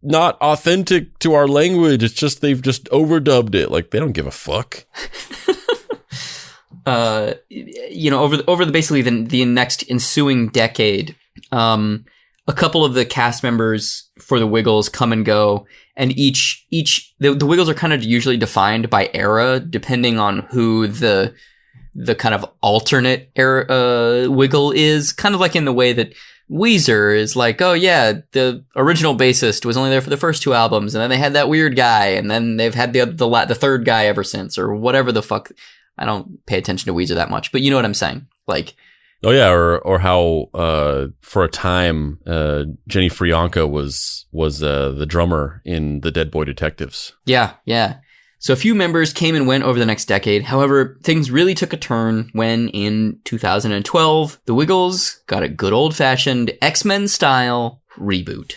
not authentic to our language. It's just, they've just overdubbed it. Like, they don't give a fuck. Over basically the next ensuing decade, a couple of the cast members for the Wiggles come and go, and the Wiggles are kind of usually defined by era, depending on who the kind of alternate era Wiggle is, kind of like in the way that Weezer is like, oh yeah, the original bassist was only there for the first 2 albums, and then they had that weird guy, and then they've had the third guy ever since, or whatever the fuck. I don't pay attention to Weezer that much, but you know what I'm saying. Like, oh yeah, or how for a time Jenny Frianka was the drummer in the Deadboy Detectives. Yeah. So a few members came and went over the next decade. However, things really took a turn when, in 2012, the Wiggles got a good old-fashioned X-Men style reboot.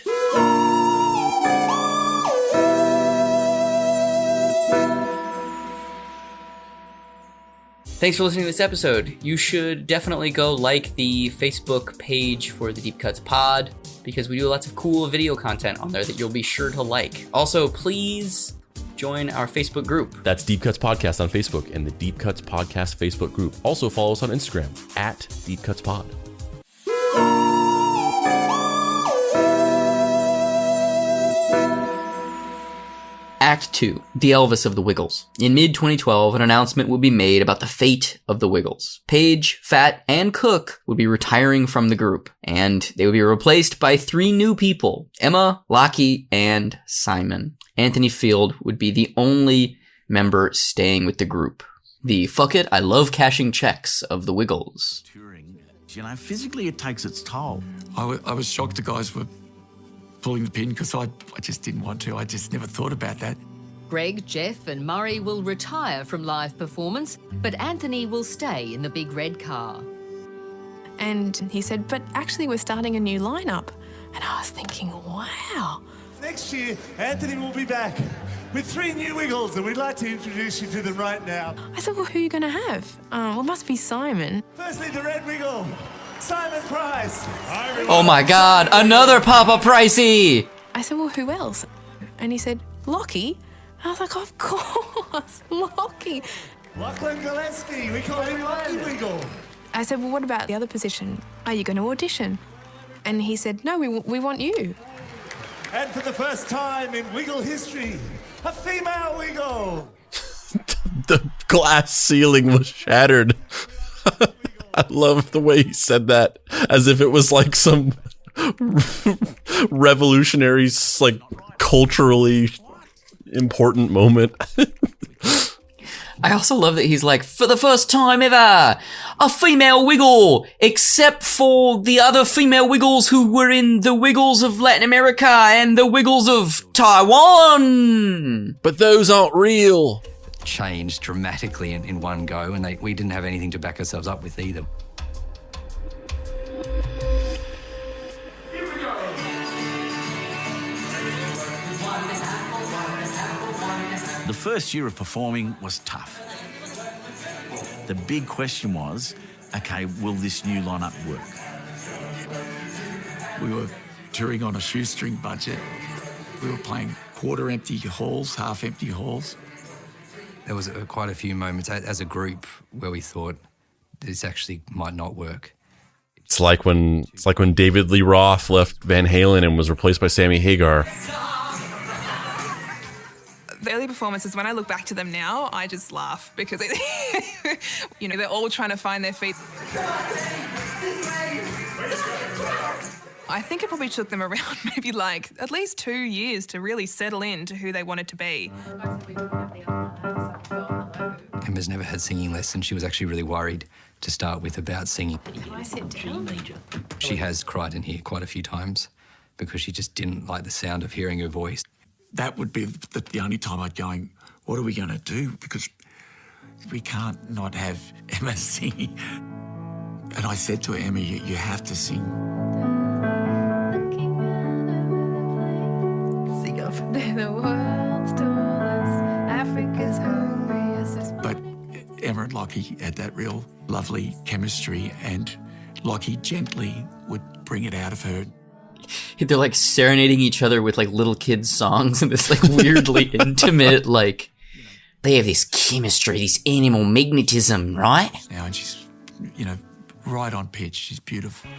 Thanks for listening to this episode. You should definitely go like the Facebook page for the Deep Cuts Pod, because we do lots of cool video content on there that you'll be sure to like. Also, please join our Facebook group. That's Deep Cuts Podcast on Facebook and the Deep Cuts Podcast Facebook group. Also follow us on Instagram at Deep Cuts Pod. Act 2, The Elvis of the Wiggles. In mid-2012, an announcement would be made about the fate of the Wiggles. Page, Fat, and Cook would be retiring from the group, and they would be replaced by 3 new people, Emma, Lockie, and Simon. Anthony Field would be the only member staying with the group. The fuck it, I love cashing checks of the Wiggles. Physically it takes its toll. I was shocked the guys were pulling the pin because I just didn't want to. I just never thought about that. Greg, Jeff and Murray will retire from live performance, but Anthony will stay in the big red car. And he said, but actually we're starting a new lineup. And I was thinking, wow. Next year, Anthony will be back with 3 new Wiggles, and we'd like to introduce you to them right now. I said, well, who are you going to have? Well, it must be Simon. Firstly, the red Wiggle, Simon Price. Oh my god, another Papa Pricey! I said, well, who else? And he said, Lockie. I was like, of course, Lockie. Lachlan Gillespie, we call him Lockie Wiggle. I said, well, what about the other position? Are you going to audition? And he said, no, we want you. And for the first time in Wiggle history, a female Wiggle. The glass ceiling was shattered. I love the way he said that, as if it was like some revolutionary, like culturally important moment. I also love that he's like, for the first time ever, a female Wiggle, except for the other female Wiggles who were in the Wiggles of Latin America and the Wiggles of Taiwan. But those aren't real. Changed dramatically in one go, and we didn't have anything to back ourselves up with either. The first year of performing was tough. The big question was, okay, will this new lineup work? We were touring on a shoestring budget. We were playing quarter-empty halls, half-empty halls. There was quite a few moments as a group where we thought this actually might not work. It's like when David Lee Roth left Van Halen and was replaced by Sammy Hagar. The early performances, when I look back to them now, I just laugh because, they're all trying to find their feet. I think it probably took them around maybe at least 2 years to really settle into who they wanted to be. Emma's never had singing lessons. She was actually really worried to start with about singing. Can I sit down? She has cried in here quite a few times because she just didn't like the sound of hearing her voice. That would be the only time I'd going, what are we going to do? Because we can't not have Emma singing. And I said to her, Emma, you have to sing. They're the world's tallest, Africa's hungriest. But Emma and Lockie had that real lovely chemistry, and Lockie gently would bring it out of her. They're like serenading each other with like little kids' songs and this like weirdly intimate, like they have this chemistry, this animal magnetism, right? Now, and she's, right on pitch. She's beautiful.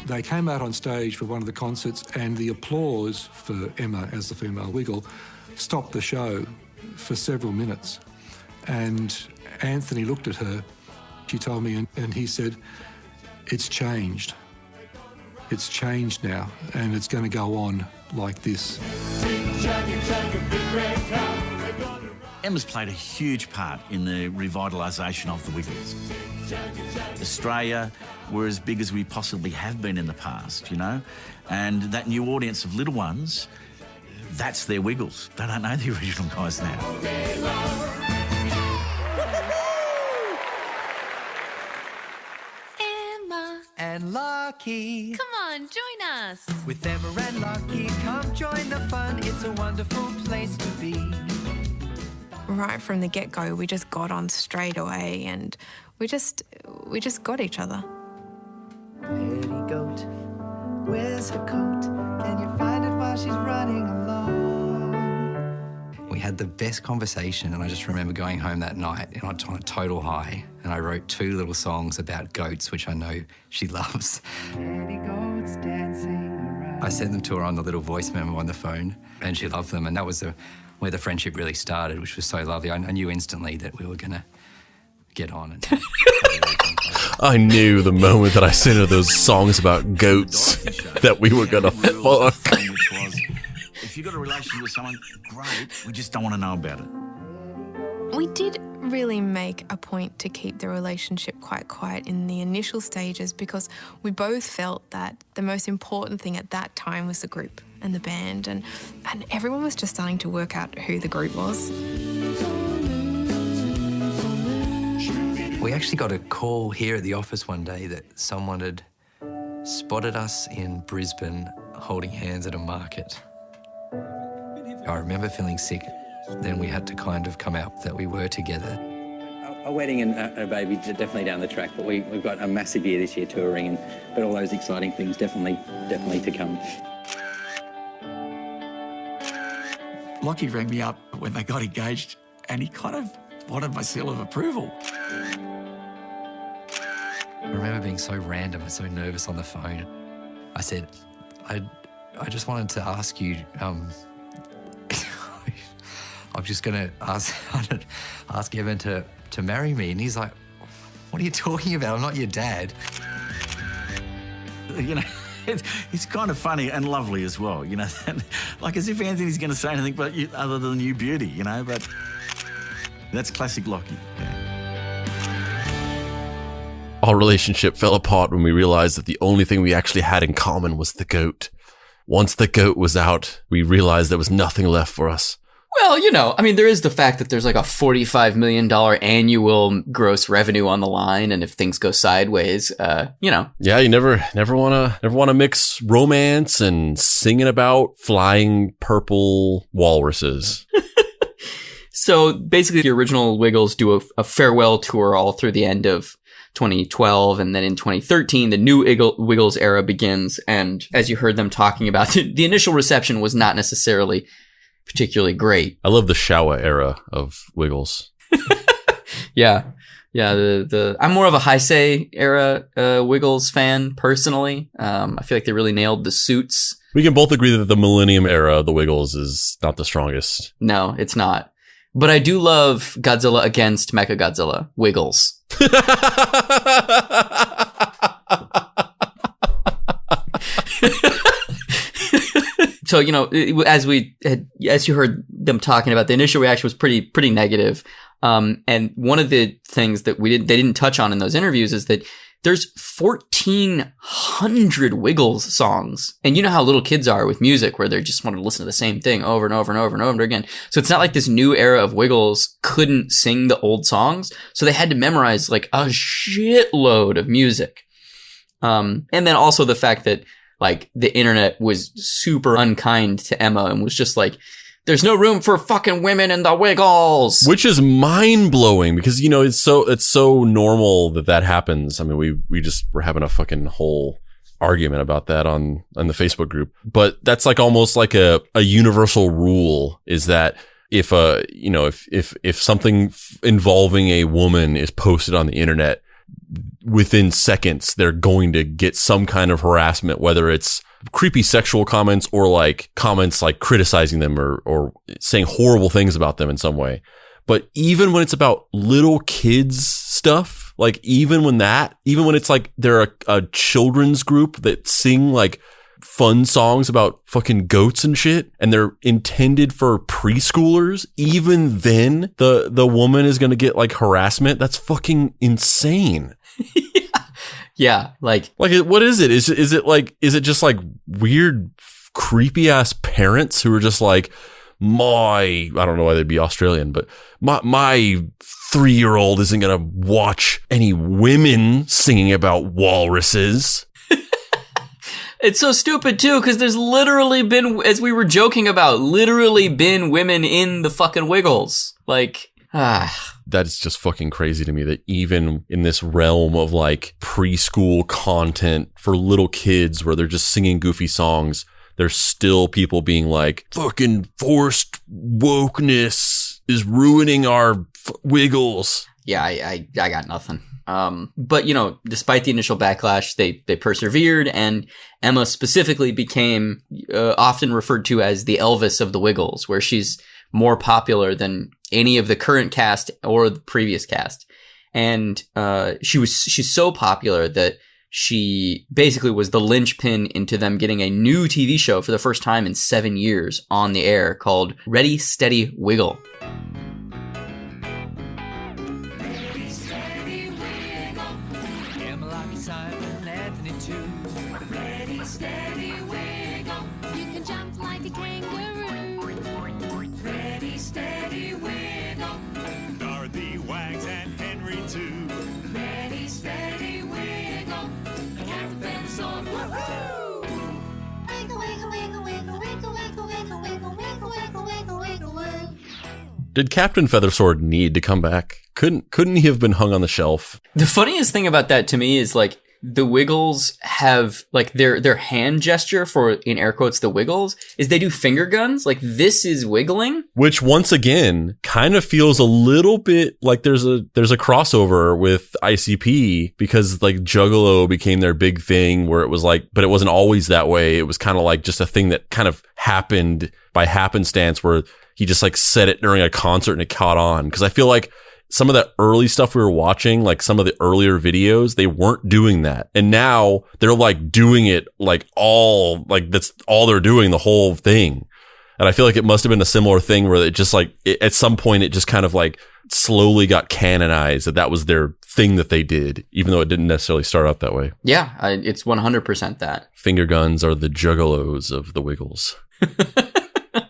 They came out on stage for one of the concerts, and the applause for Emma as the female Wiggle stopped the show for several minutes. And Anthony looked at her, she told me, and he said, "It's changed. It's changed now, and it's going to go on like this." Emma's played a huge part in the revitalisation of the Wiggles. Australia, we're as big as we possibly have been in the past, and that new audience of little ones, that's their Wiggles. They don't know the original guys now. Emma and Lockie. Come on, join us. With Emma and Lockie, come join the fun. It's a wonderful place to be. Right from the get-go, we just got on straight away, and we just got each other. Petticoat, where's her coat? Can you find it while she's running along? We had the best conversation, and I just remember going home that night and I was on a total high, and I wrote 2 little songs about goats, which I know she loves. Petticoats dancing around. I sent them to her on the little voice memo on the phone, and she loved them, and that was where the friendship really started, which was so lovely. I knew instantly that we were going to get on. And I knew the moment that I sent her those songs about goats that we were going to fuck. Which was, if you've got a relationship with someone, great, we just don't want to know about it. We did really make a point to keep the relationship quite quiet in the initial stages because we both felt that the most important thing at that time was the group and the band, and everyone was just starting to work out who the group was. We actually got a call here at the office one day that someone had spotted us in Brisbane holding hands at a market. I remember feeling sick. Then we had to kind of come out that we were together. A wedding and a baby definitely down the track, but we've got a massive year this year touring, but all those exciting things definitely to come. Lockie rang me up when they got engaged, and he kind of wanted my seal of approval. I remember being so random and so nervous on the phone. I said, I just wanted to ask you, I'm just going to ask Evan to marry me. And he's like, what are you talking about? I'm not your dad. It's kind of funny and lovely as well, like as if Anthony's going to say anything but other than you beauty, but that's classic Lockie. Yeah. Our relationship fell apart when we realized that the only thing we actually had in common was the goat. Once the goat was out, we realized there was nothing left for us. Well, there is the fact that there's like a $45 million annual gross revenue on the line, and if things go sideways, Yeah, you never want to mix romance and singing about flying purple walruses. So basically, the original Wiggles do a farewell tour all through the end of 2012, and then in 2013, the new Wiggles era begins. And as you heard them talking about, the initial reception was not necessarily particularly great. I love the shower era of Wiggles. Yeah. Yeah, I'm more of a Heisei era Wiggles fan personally. I feel like they really nailed the suits. We can both agree that the Millennium era of the Wiggles is not the strongest. No, it's not. But I do love Godzilla against Mechagodzilla, Wiggles. So, you know, as you heard them talking about, the initial reaction was pretty negative. And one of the things that they didn't touch on in those interviews is that there's 1,400 Wiggles songs. And you know how little kids are with music, where they just want to listen to the same thing over and over and over and over again. So it's not like this new era of Wiggles couldn't sing the old songs. So they had to memorize like a shitload of music. And then also the fact that like the internet was super unkind to Emma and was just like, there's no room for fucking women in the Wiggles. Which is mind blowing because, you know, it's so normal that happens. I mean, we're having a fucking whole argument about that on the Facebook group, but that's like almost like a universal rule is that if something involving a woman is posted on the internet, within seconds, they're going to get some kind of harassment, whether it's creepy sexual comments or like comments like criticizing them or saying horrible things about them in some way. But even when it's about little kids stuff, like even when it's like they're a children's group that sing like fun songs about fucking goats and shit and they're intended for preschoolers, even then the woman is going to get like harassment. That's fucking insane. Yeah, like what is it? Is it just like weird creepy ass parents who are just like, I don't know why they'd be Australian, but my 3-year-old isn't going to watch any women singing about walruses. It's so stupid too, because there's literally been, as we were joking about, women in the fucking Wiggles. Like, That's just fucking crazy to me that even in this realm of like preschool content for little kids where they're just singing goofy songs, there's still people being like, fucking forced wokeness is ruining our Wiggles. Yeah, I got nothing. But, you know, despite the initial backlash, they persevered, and Emma specifically became often referred to as the Elvis of the Wiggles, where she's more popular than any of the current cast or the previous cast. And she's so popular that she basically was the linchpin into them getting a new TV show for the first time in 7 years on the air called Ready, Steady, Wiggle. Did Captain Feathersword need to come back? Couldn't he have been hung on the shelf? The funniest thing about that to me is like the Wiggles have like their hand gesture for, in air quotes, the Wiggles is they do finger guns. Like this is wiggling. Which once again kind of feels a little bit like there's a crossover with ICP because like Juggalo became their big thing where it was like, but it wasn't always that way. It was kind of like just a thing that kind of happened by happenstance where he just like said it during a concert and it caught on. Cause I feel like some of that early stuff we were watching, like some of the earlier videos, they weren't doing that. And now they're like doing it like all, like that's all they're doing, the whole thing. And I feel like it must have been a similar thing where it just like, at some point it just kind of like slowly got canonized that was their thing that they did, even though it didn't necessarily start out that way. Yeah, it's 100% that. Finger guns are the juggalos of the Wiggles.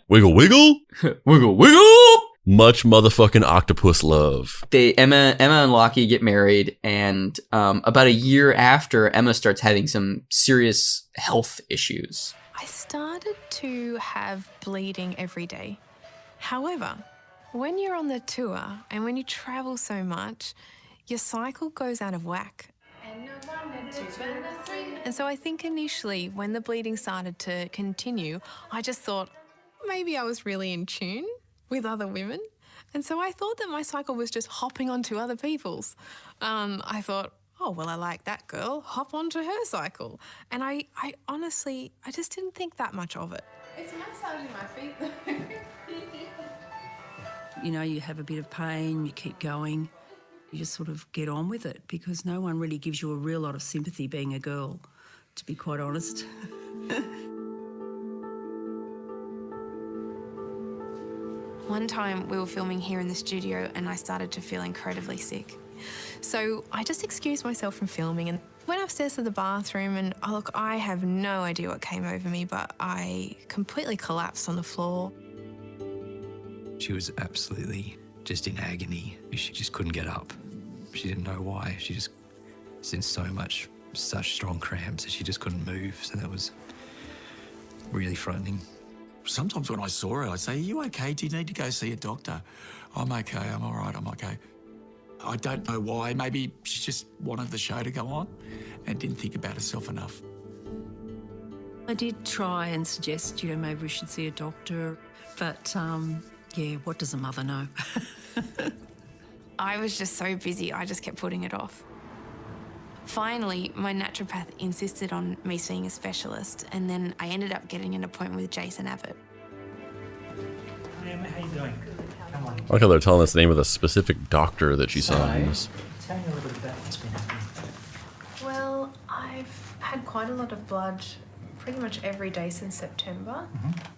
Wiggle, wiggle. Wiggle, wiggle. Much motherfucking octopus love. Emma and Lockie get married, and about a year after, Emma starts having some serious health issues. I started to have bleeding every day. However, when you're on the tour and when you travel so much, your cycle goes out of whack. And so I think initially when the bleeding started to continue, I just thought maybe I was really in tune with other women. And so I thought that my cycle was just hopping onto other people's. I thought, oh, well, I like that girl, hop onto her cycle. And I honestly, I just didn't think that much of it. It's massaging my feet though. You know, you have a bit of pain, you keep going, you just sort of get on with it because no one really gives you a real lot of sympathy being a girl, to be quite honest. One time we were filming here in the studio and I started to feel incredibly sick. So I just excused myself from filming and went upstairs to the bathroom and, oh, look, I have no idea what came over me, but I completely collapsed on the floor. She was absolutely just in agony. She just couldn't get up. She didn't know why. She just was in such strong cramps that she just couldn't move. So that was really frightening. Sometimes when I saw her, I'd say, are you okay? Do you need to go see a doctor? I'm okay, I'm all right, I'm okay. I don't know why. Maybe she just wanted the show to go on and didn't think about herself enough. I did try and suggest, you know, maybe we should see a doctor, but yeah, what does a mother know? I was just so busy, I just kept putting it off. Finally, my naturopath insisted on me seeing a specialist, and then I ended up getting an appointment with Jason Abbott. Hey, Emma, how you doing? Come on. I like how they're telling us the name of the specific doctor that she saw in this. Tell me a little bit about what's been happening. Well, I've had quite a lot of blood pretty much every day since September.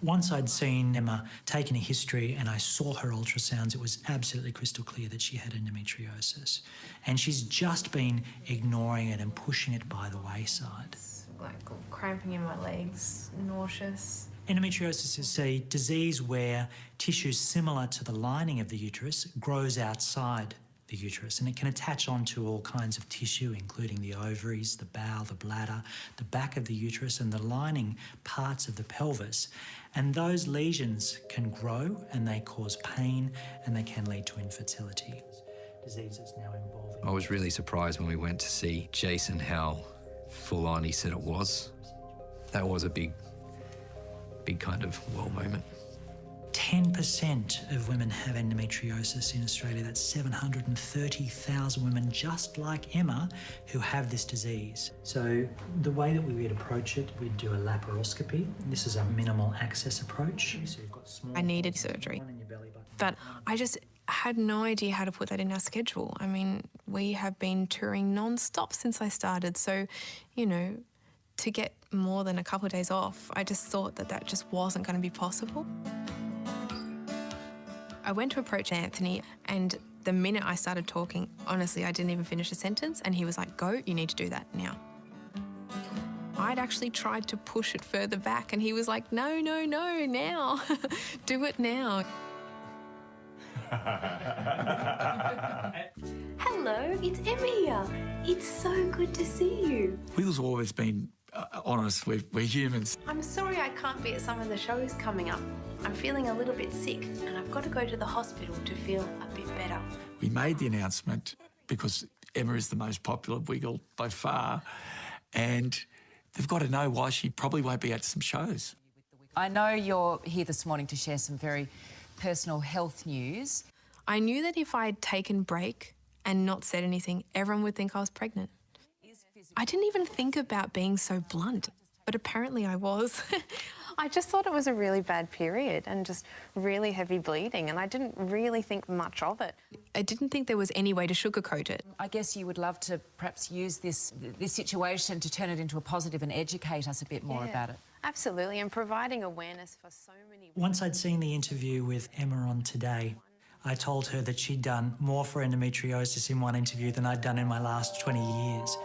Once I'd seen Emma taking a history and I saw her ultrasounds, it was absolutely crystal clear that she had endometriosis. And she's just been ignoring it and pushing it by the wayside. Like cramping in my legs, nauseous. Endometriosis is a disease where tissue similar to the lining of the uterus grows outside the uterus, and it can attach onto all kinds of tissue, including the ovaries, the bowel, the bladder, the back of the uterus, and the lining parts of the pelvis. And those lesions can grow and they cause pain and they can lead to infertility. Disease is now involving. I was really surprised when we went to see Jason how full on he said it was. That was a big kind of wow moment. 10% of women have endometriosis in Australia. That's 730,000 women just like Emma who have this disease. So the way that we would approach it, we'd do a laparoscopy. This is a minimal access approach. So you've got small. I needed surgery, but I just had no idea how to put that in our schedule. I mean, we have been touring non-stop since I started. So, you know, to get more than a couple of days off, I just thought that that just wasn't going to be possible. I went to approach Anthony, and the minute I started talking, honestly, I didn't even finish a sentence, and he was like, go, you need to do that now. I'd actually tried to push it further back, and he was like, no, no, no, now. Do it now. Hello, it's Emma here. It's so good to see you. Wiggles have always been honest, we're humans. I'm sorry I can't be at some of the shows coming up. I'm feeling a little bit sick and I've got to go to the hospital to feel a bit better. We made the announcement because Emma is the most popular Wiggle by far, and they've got to know why she probably won't be at some shows. I know you're here this morning to share some very personal health news. I knew that if I'd taken a break and not said anything, everyone would think I was pregnant. I didn't even think about being so blunt, but apparently I was. I just thought it was a really bad period and just really heavy bleeding, and I didn't really think much of it. I didn't think there was any way to sugarcoat it. I guess you would love to perhaps use this situation to turn it into a positive and educate us a bit more about it. Absolutely, and providing awareness for so many. Once I'd seen the interview with Emma on Today, I told her that she'd done more for endometriosis in one interview than I'd done in my last 20 years.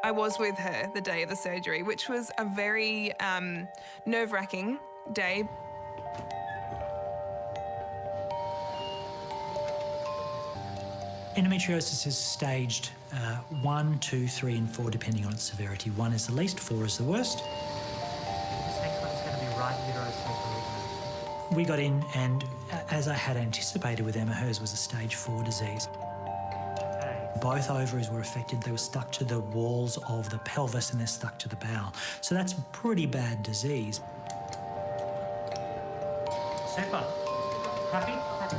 I was with her the day of the surgery, which was a very nerve-wracking day. Endometriosis is staged 1, 2, 3 and 4 depending on its severity. 1 is the least, 4 is the worst. This next one is going to be right uterosacral. We got in and, as I had anticipated with Emma, hers was a stage 4 disease. Both ovaries were affected. They were stuck to the walls of the pelvis and they're stuck to the bowel. So that's a pretty bad disease. Super. Happy? Happy.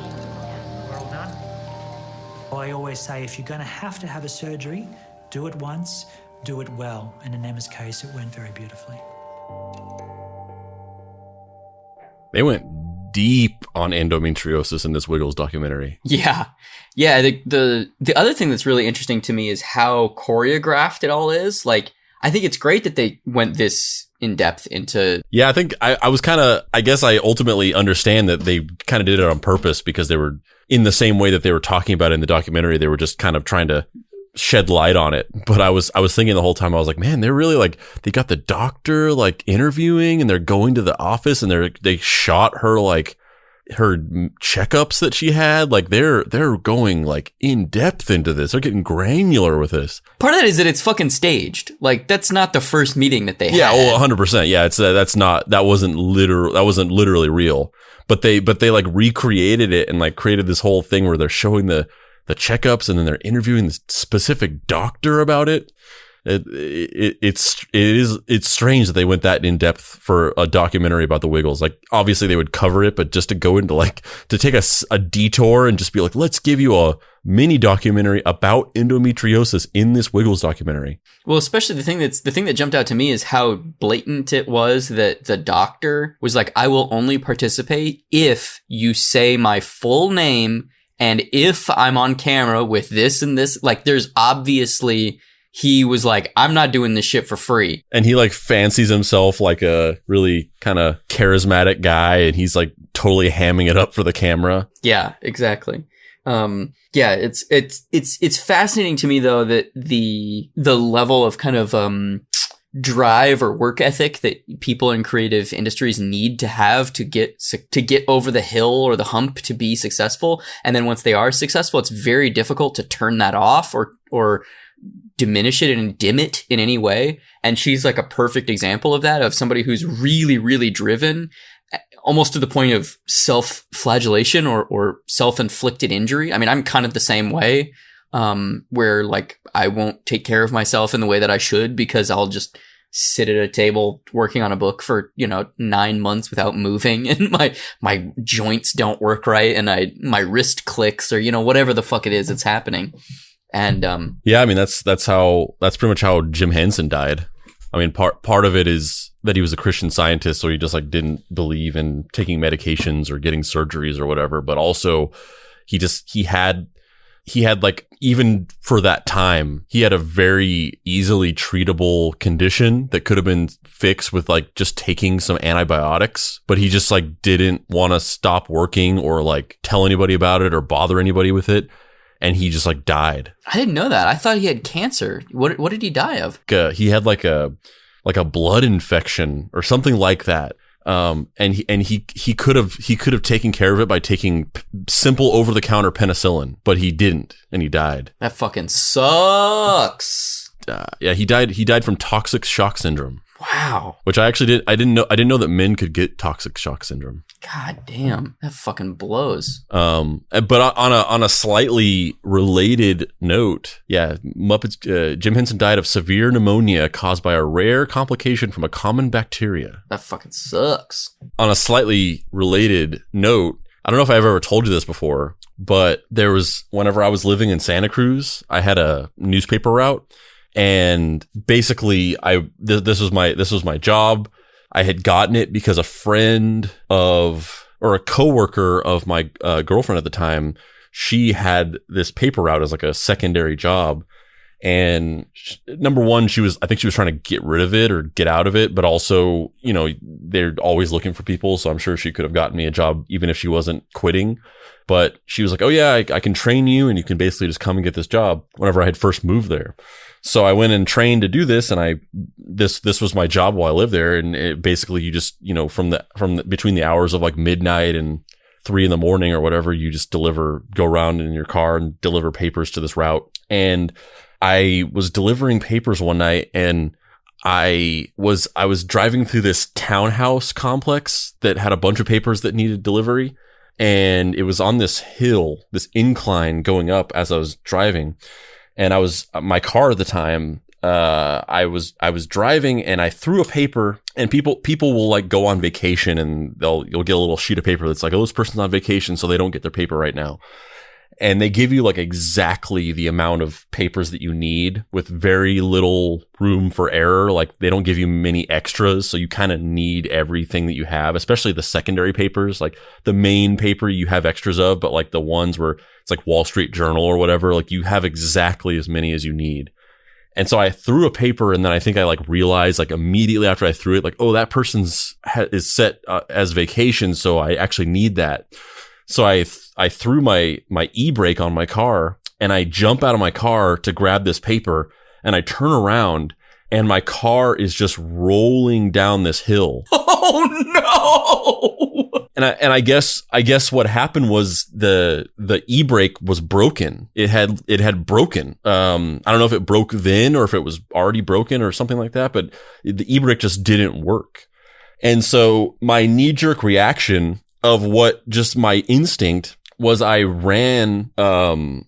We're all done. I always say if you're going to have a surgery, do it once, do it well. And in Emma's case, it went very beautifully. They went deep on endometriosis in this Wiggles documentary. Yeah. The other thing that's really interesting to me is how choreographed it all is. Like, I think it's great that they went this in depth into. Yeah, I think I was kind of, I guess I ultimately understand that they kind of did it on purpose because they were in the same way that they were talking about it in the documentary. They were just kind of trying to shed light on it. But I was thinking the whole time, I was like, man, they're really like, they got the doctor like interviewing and they're going to the office and they shot her like her checkups that she had. Like they're going like in depth into this. They're getting granular with this. Part of that is that it's fucking staged. Like that's not the first meeting that they had. Yeah, well, 100%. Yeah, it's that wasn't literally real. But they like recreated it and like created this whole thing where they're showing the checkups and then they're interviewing this specific doctor about it. It's strange that they went that in depth for a documentary about the Wiggles. Like obviously they would cover it, but just to go into like to take a detour and just be like, let's give you a mini documentary about endometriosis in this Wiggles documentary. Well, especially the thing that jumped out to me is how blatant it was that the doctor was like, I will only participate if you say my full name and if I'm on camera with this and this. Like there's obviously, he was like, I'm not doing this shit for free. And he like fancies himself like a really kind of charismatic guy. And he's like totally hamming it up for the camera. Yeah, exactly. Yeah, it's fascinating to me though that the level of kind of, drive or work ethic that people in creative industries need to have to get over the hill or the hump to be successful. And then once they are successful, it's very difficult to turn that off or diminish it and dim it in any way. And she's like a perfect example of that, of somebody who's really, really driven almost to the point of self-flagellation or self-inflicted injury. I mean, I'm kind of the same way, where like I won't take care of myself in the way that I should because I'll just sit at a table working on a book for, 9 months without moving and my joints don't work right and my wrist clicks or, whatever the fuck it is that's happening. And, yeah, I mean, that's pretty much how Jim Henson died. I mean, part of it is that he was a Christian Scientist, so he just like didn't believe in taking medications or getting surgeries or whatever. But also, he had like, even for that time, he had a very easily treatable condition that could have been fixed with like just taking some antibiotics, but he just like didn't want to stop working or like tell anybody about it or bother anybody with it. And he just like died. I didn't know that. I thought he had cancer. What did he die of? He had like a blood infection or something like that. And he could have taken care of it by taking simple over the counter penicillin, but he didn't, and he died. That fucking sucks. Yeah, he died from toxic shock syndrome. Wow. Which I actually I didn't know that men could get toxic shock syndrome. God damn, that fucking blows. But on a slightly related note, yeah, Muppets. Jim Henson died of severe pneumonia caused by a rare complication from a common bacteria. That fucking sucks. On a slightly related note, I don't know if I've ever told you this before, but whenever I was living in Santa Cruz, I had a newspaper route. And basically this was my job. I had gotten it because a coworker of my girlfriend at the time, she had this paper route as like a secondary job. And number one, I think she was trying to get rid of it or get out of it, but also, they're always looking for people. So I'm sure she could have gotten me a job even if she wasn't quitting. But she was like, oh yeah, I can train you and you can basically just come and get this job whenever I had first moved there. So I went and trained to do this, and this was my job while I lived there. And basically, you just from between the hours of like midnight and 3 a.m. or whatever, you just go around in your car and deliver papers to this route. And I was delivering papers one night, and I was driving through this townhouse complex that had a bunch of papers that needed delivery, and it was on this hill, this incline going up as I was driving. And my car at the time, I was driving and I threw a paper, and people will like go on vacation and you'll get a little sheet of paper that's like, oh, this person's on vacation, so they don't get their paper right now. And they give you like exactly the amount of papers that you need with very little room for error. Like they don't give you many extras. So you kind of need everything that you have, especially the secondary papers. Like the main paper you have extras of, but like the ones where it's like Wall Street Journal or whatever, like you have exactly as many as you need. And so I threw a paper, and then I think I like realized like immediately after I threw it, like, oh, that person's is set as vacation. So I actually need that. So I threw my e-brake on my car, and I jump out of my car to grab this paper, and I turn around and my car is just rolling down this hill. Oh no! And I guess what happened was the e-brake was broken. It had broken. I don't know if it broke then or if it was already broken or something like that, but the e-brake just didn't work. And so my knee-jerk reaction of what just my instinct was, I ran behind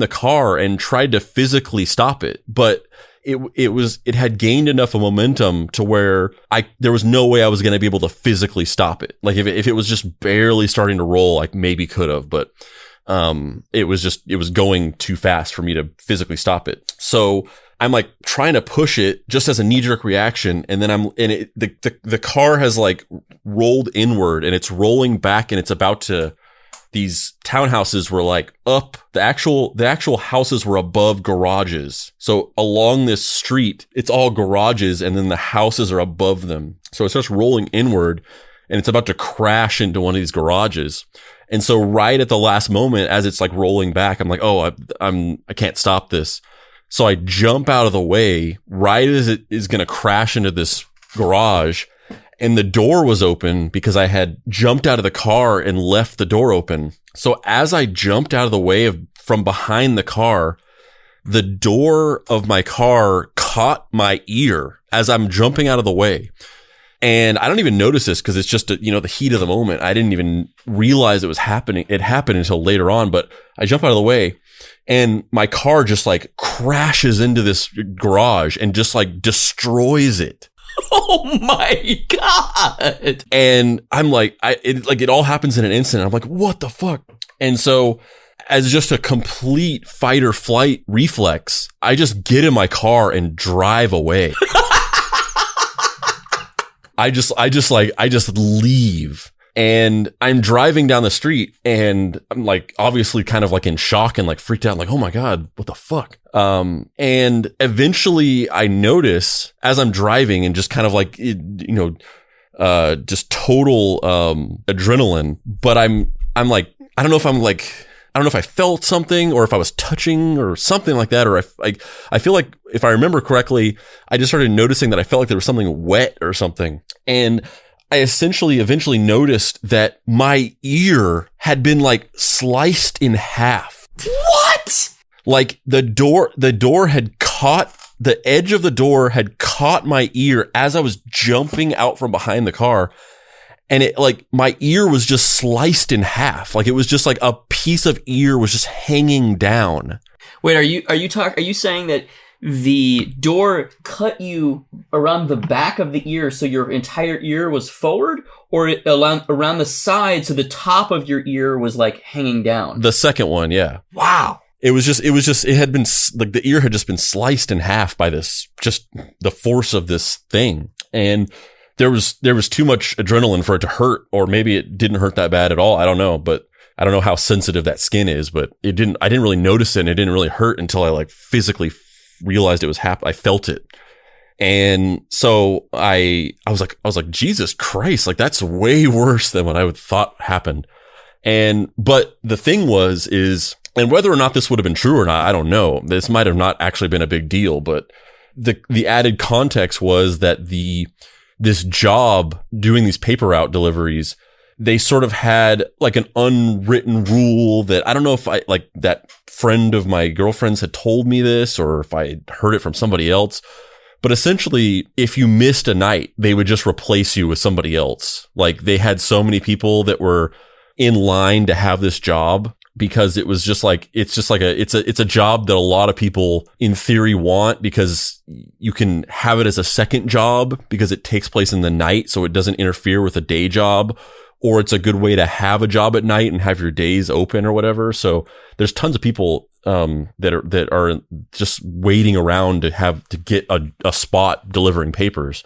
the car and tried to physically stop it, but it had gained enough of momentum to where there was no way I was going to be able to physically stop it. Like if it was just barely starting to roll, I maybe could have, but it was going too fast for me to physically stop it. So I'm like trying to push it just as a knee-jerk reaction, and then the car has like rolled inward and it's rolling back, and it's about to. These townhouses were like up. The actual houses were above garages. So along this street, it's all garages, and then the houses are above them. So it starts rolling inward, and it's about to crash into one of these garages. And so right at the last moment, as it's like rolling back, I'm like, oh, I can't stop this. So I jump out of the way right as it is going to crash into this garage. And the door was open because I had jumped out of the car and left the door open. So as I jumped out of the way from behind the car, the door of my car caught my ear as I'm jumping out of the way. And I don't even notice this because it's just, the heat of the moment. I didn't even realize it was happening. It happened until later on, but I jump out of the way and my car just like crashes into this garage and just like destroys it. Oh my God. And I'm like, it all happens in an instant. I'm like, what the fuck? And so as just a complete fight or flight reflex, I just get in my car and drive away. I just leave. And I'm driving down the street, and I'm like, obviously kind of like in shock and like freaked out, like, oh my God, what the fuck? And eventually I notice as I'm driving and just kind of like, just total, adrenaline, but I'm like, I don't know if I felt something or if I was touching or something like that. Or I feel like if I remember correctly, I just started noticing that I felt like there was something wet or something. And I eventually noticed that my ear had been like sliced in half. What? Like the edge of the door had caught my ear as I was jumping out from behind the car. And it like my ear was just sliced in half. Like it was just like a piece of ear was just hanging down. Wait, are you saying that the door cut you around the back of the ear so your entire ear was forward, or around the side so the top of your ear was like hanging down? The second one, yeah. Wow. It had been like the ear had just been sliced in half by just the force of this thing. And there was too much adrenaline for it to hurt, or maybe it didn't hurt that bad at all. I don't know, but I don't know how sensitive that skin is, but I didn't really notice it, and it didn't really hurt until I like physically realized it was I felt it. And so I was like, Jesus Christ, like that's way worse than what I would thought happened. But the thing is, and whether or not this would have been true or not, I don't know. This might have not actually been a big deal, but the added context was that this job doing these paper route deliveries, they sort of had like an unwritten rule that I don't know if that friend of my girlfriend's had told me this or if I heard it from somebody else. But essentially, if you missed a night, they would just replace you with somebody else. Like they had so many people that were in line to have this job because it was just like, it's a job that a lot of people in theory want, because you can have it as a second job because it takes place in the night, so it doesn't interfere with a day job, or it's a good way to have a job at night and have your days open or whatever. So there's tons of people that are just waiting around to get a spot delivering papers.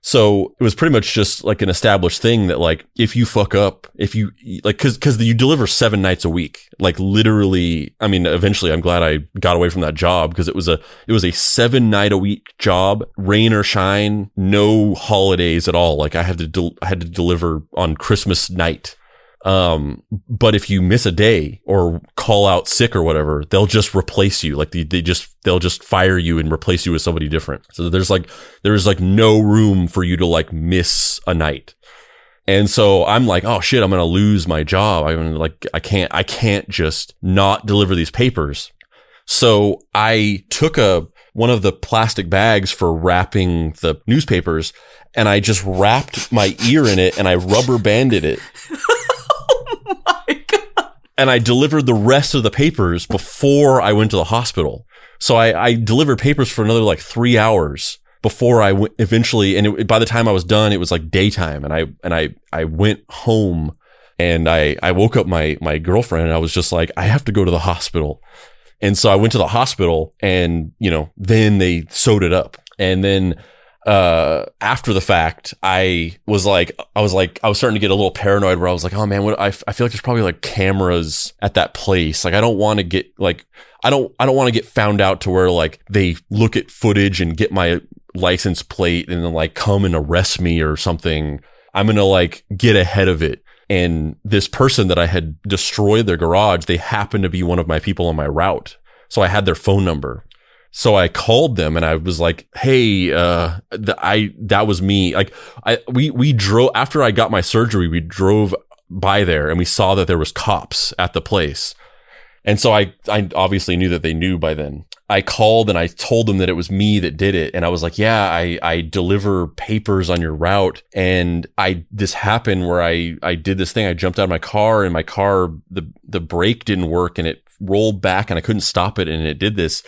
So it was pretty much just like an established thing that, like, if you fuck up, if you like, cause you deliver 7 nights a week, like literally, I mean, eventually I'm glad I got away from that job, because it was a 7-night a week job, rain or shine, no holidays at all. Like I had to deliver on Christmas night. But if you miss a day or call out sick or whatever, they'll just replace you. Like they'll just fire you and replace you with somebody different. So there's no room for you to like miss a night. And so I'm like, oh shit, I'm going to lose my job. I can't just not deliver these papers. So I took one of the plastic bags for wrapping the newspapers, and I just wrapped my ear in it and I rubber banded it. And I delivered the rest of the papers before I went to the hospital. So I delivered papers for another like 3 hours before I went eventually. And by the time I was done, it was like daytime. And I went home, and I woke up my girlfriend, and I was just like, I have to go to the hospital. And so I went to the hospital, and, then they sewed it up. And then after the fact, I was starting to get a little paranoid, where I was like, oh man, I feel like there's probably like cameras at that place. Like I don't want to get like, I don't want to get found out to where like they look at footage and get my license plate and then like come and arrest me or something. I'm going to like get ahead of it. And this person that I had destroyed their garage, they happened to be one of my people on my route. So I had their phone number. So I called them and I was like, hey, that was me. Like we drove, after I got my surgery, we drove by there and we saw that there was cops at the place. And so I obviously knew that they knew by then. I called and I told them that it was me that did it. And I was like, yeah, I deliver papers on your route. And this happened where I did this thing. I jumped out of my car, and my car, the brake didn't work, and it rolled back and I couldn't stop it. And it did this.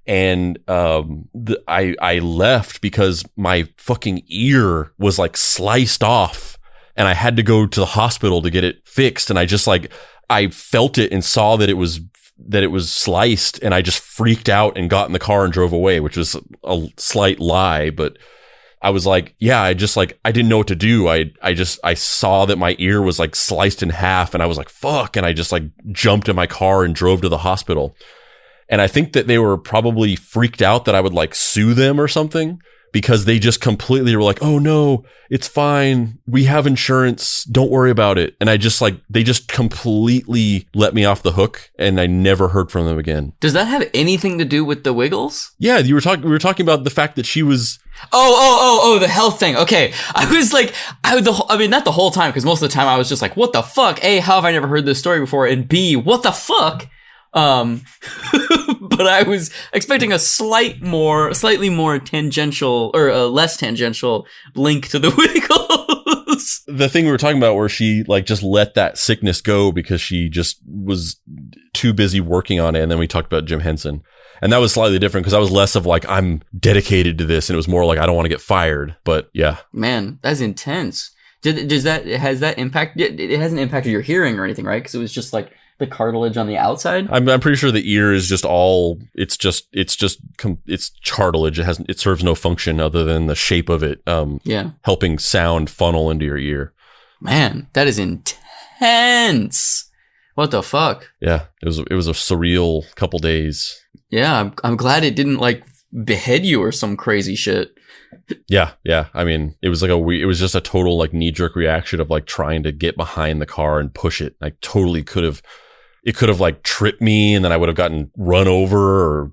And I left because my fucking ear was like sliced off, and I had to go to the hospital to get it fixed. And I felt it and saw that it was sliced, and I just freaked out and got in the car and drove away, which was a slight lie. But I was like, yeah, I didn't know what to do. I saw that my ear was like sliced in half, and I was like, fuck. And I just like jumped in my car and drove to the hospital. And I think that they were probably freaked out that I would like sue them or something, because they just completely were like, oh no, it's fine. We have insurance. Don't worry about it. And they just completely let me off the hook, and I never heard from them again. Does that have anything to do with the Wiggles? Yeah, we were talking about the fact that she was... Oh, the health thing. Okay. I was like, not the whole time, because most of the time I was just like, what the fuck? A, how have I never heard this story before? And B, what the fuck? But I was expecting a slightly more tangential, or a less tangential link to the Wiggles. The thing we were talking about where she like just let that sickness go because she just was too busy working on it. And then we talked about Jim Henson, and that was slightly different because I was less of like, I'm dedicated to this. And it was more like, I don't want to get fired, but yeah. Man, that's intense. Has that impacted? It hasn't impacted your hearing or anything, right? Because it was just like the cartilage on the outside. I'm pretty sure the ear is just all. It's cartilage. It serves no function other than the shape of it. Helping sound funnel into your ear. Man, that is intense. What the fuck? Yeah, it was a surreal couple days. Yeah, I'm glad it didn't like behead you or some crazy shit. Yeah. I mean, it was like it was just a total like knee-jerk reaction of like trying to get behind the car and push it. I totally could have like tripped me, and then I would have gotten run over or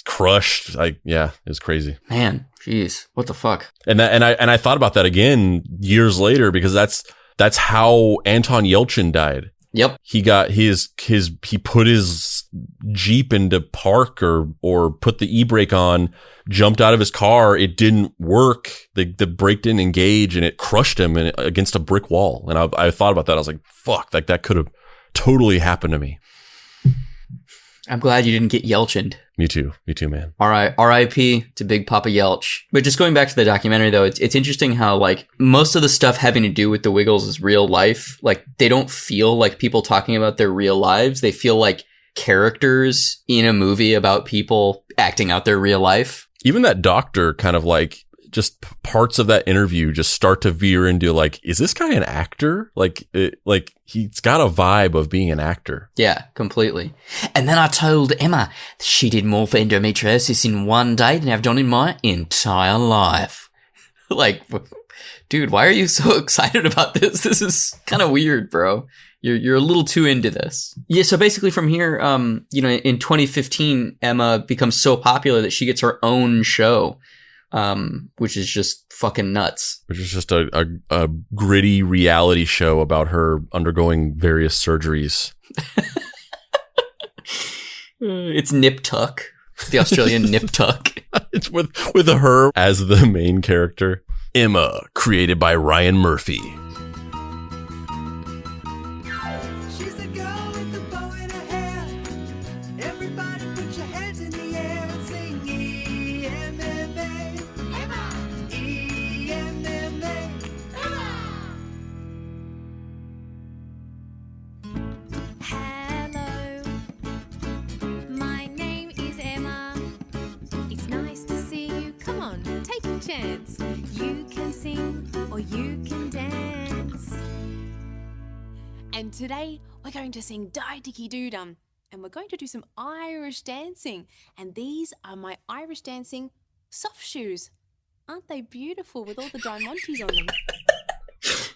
crushed. It was crazy. Man, jeez, what the fuck? And I thought about that again years later, because that's how Anton Yelchin died. Yep. He got he put his Jeep into park or put the e-brake on, jumped out of his car. It didn't work. The brake didn't engage, and it crushed him against a brick wall. And I thought about that. I was like, fuck, like that could totally happened to me. I'm glad you didn't get Yelchined. Me too, man. R.I.P. to Big Papa Yelch. But just going back to the documentary, though, it's interesting how, like, most of the stuff having to do with the Wiggles is real life. Like, they don't feel like people talking about their real lives. They feel like characters in a movie about people acting out their real life. Even that doctor kind of like, just parts of that interview just start to veer into like, is this guy an actor? Like he's got a vibe of being an actor. Yeah, completely. And then I told Emma she did more for endometriosis in one day than I've done in my entire life. Like, dude, why are you so excited about this? This is kind of weird, bro. You're a little too into this. Yeah, so basically from here, in 2015, Emma becomes so popular that she gets her own show. Which is just fucking nuts. Which is just a gritty reality show about her undergoing various surgeries. It's Nip Tuck. It's the Australian Nip Tuck. It's with her as the main character. Emma, created by Ryan Murphy. You can sing or you can dance. And today we're going to sing Die Dicky Doo Dum, and we're going to do some Irish dancing. And these are my Irish dancing soft shoes. Aren't they beautiful with all the diamantes on them?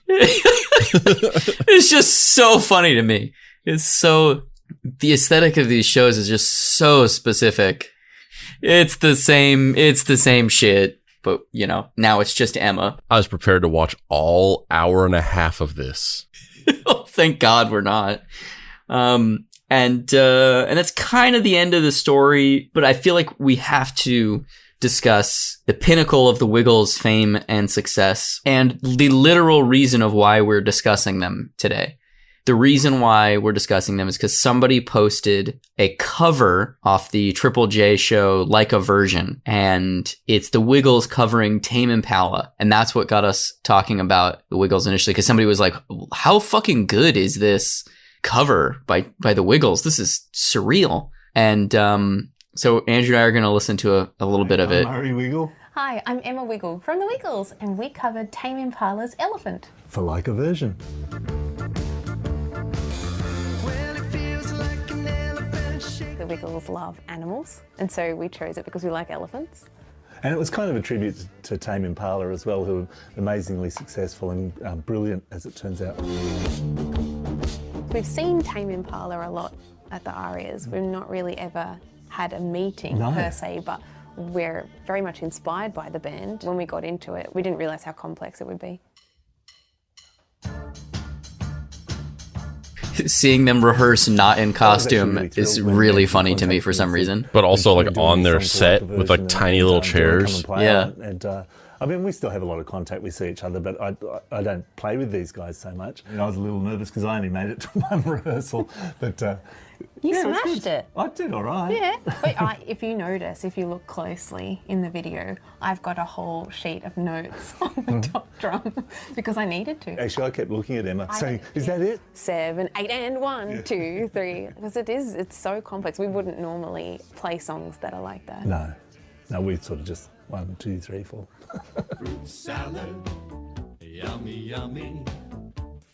It's just so funny to me. The aesthetic of these shows is just so specific. It's the same shit. But, now it's just Emma. I was prepared to watch all hour and a half of this. Oh, thank God we're not. And that's kind of the end of the story. But I feel like we have to discuss the pinnacle of the Wiggles' fame and success and the literal reason of why we're discussing them today. The reason why we're discussing them is because somebody posted a cover off the Triple J show, Like a Version, and it's the Wiggles covering Tame Impala. And that's what got us talking about the Wiggles initially, because somebody was like, how fucking good is this cover by the Wiggles? This is surreal. And so Andrew and I are going to listen to a little bit of it. Murray Wiggle. Hi, I'm Emma Wiggle from the Wiggles, and we covered Tame Impala's Elephant. For Like a Version. The Wiggles love animals, and so we chose it because we like elephants. And it was kind of a tribute to Tame Impala as well, who are amazingly successful and brilliant, as it turns out. We've seen Tame Impala a lot at the Arias. We've not really ever had a meeting per se, but we're very much inspired by the band. When we got into it, we didn't realise how complex it would be. Seeing them rehearse not in costume is really funny to me for some reason. But also like on their set with like tiny little chairs. Yeah. And I mean, we still have a lot of contact. We see each other, but I don't play with these guys so much. I was a little nervous because I only made it to one rehearsal, but You smashed it. I did all right. Yeah. But if you notice, if you look closely in the video, I've got a whole sheet of notes on the top drum because I needed to. Actually, I kept looking at Emma saying, is that it? 7, 8, and 1, 2, 3. Because it's so complex. We wouldn't normally play songs that are like that. No, we sort of just 1, 2, 3, 4. Fruit salad, yummy, yummy.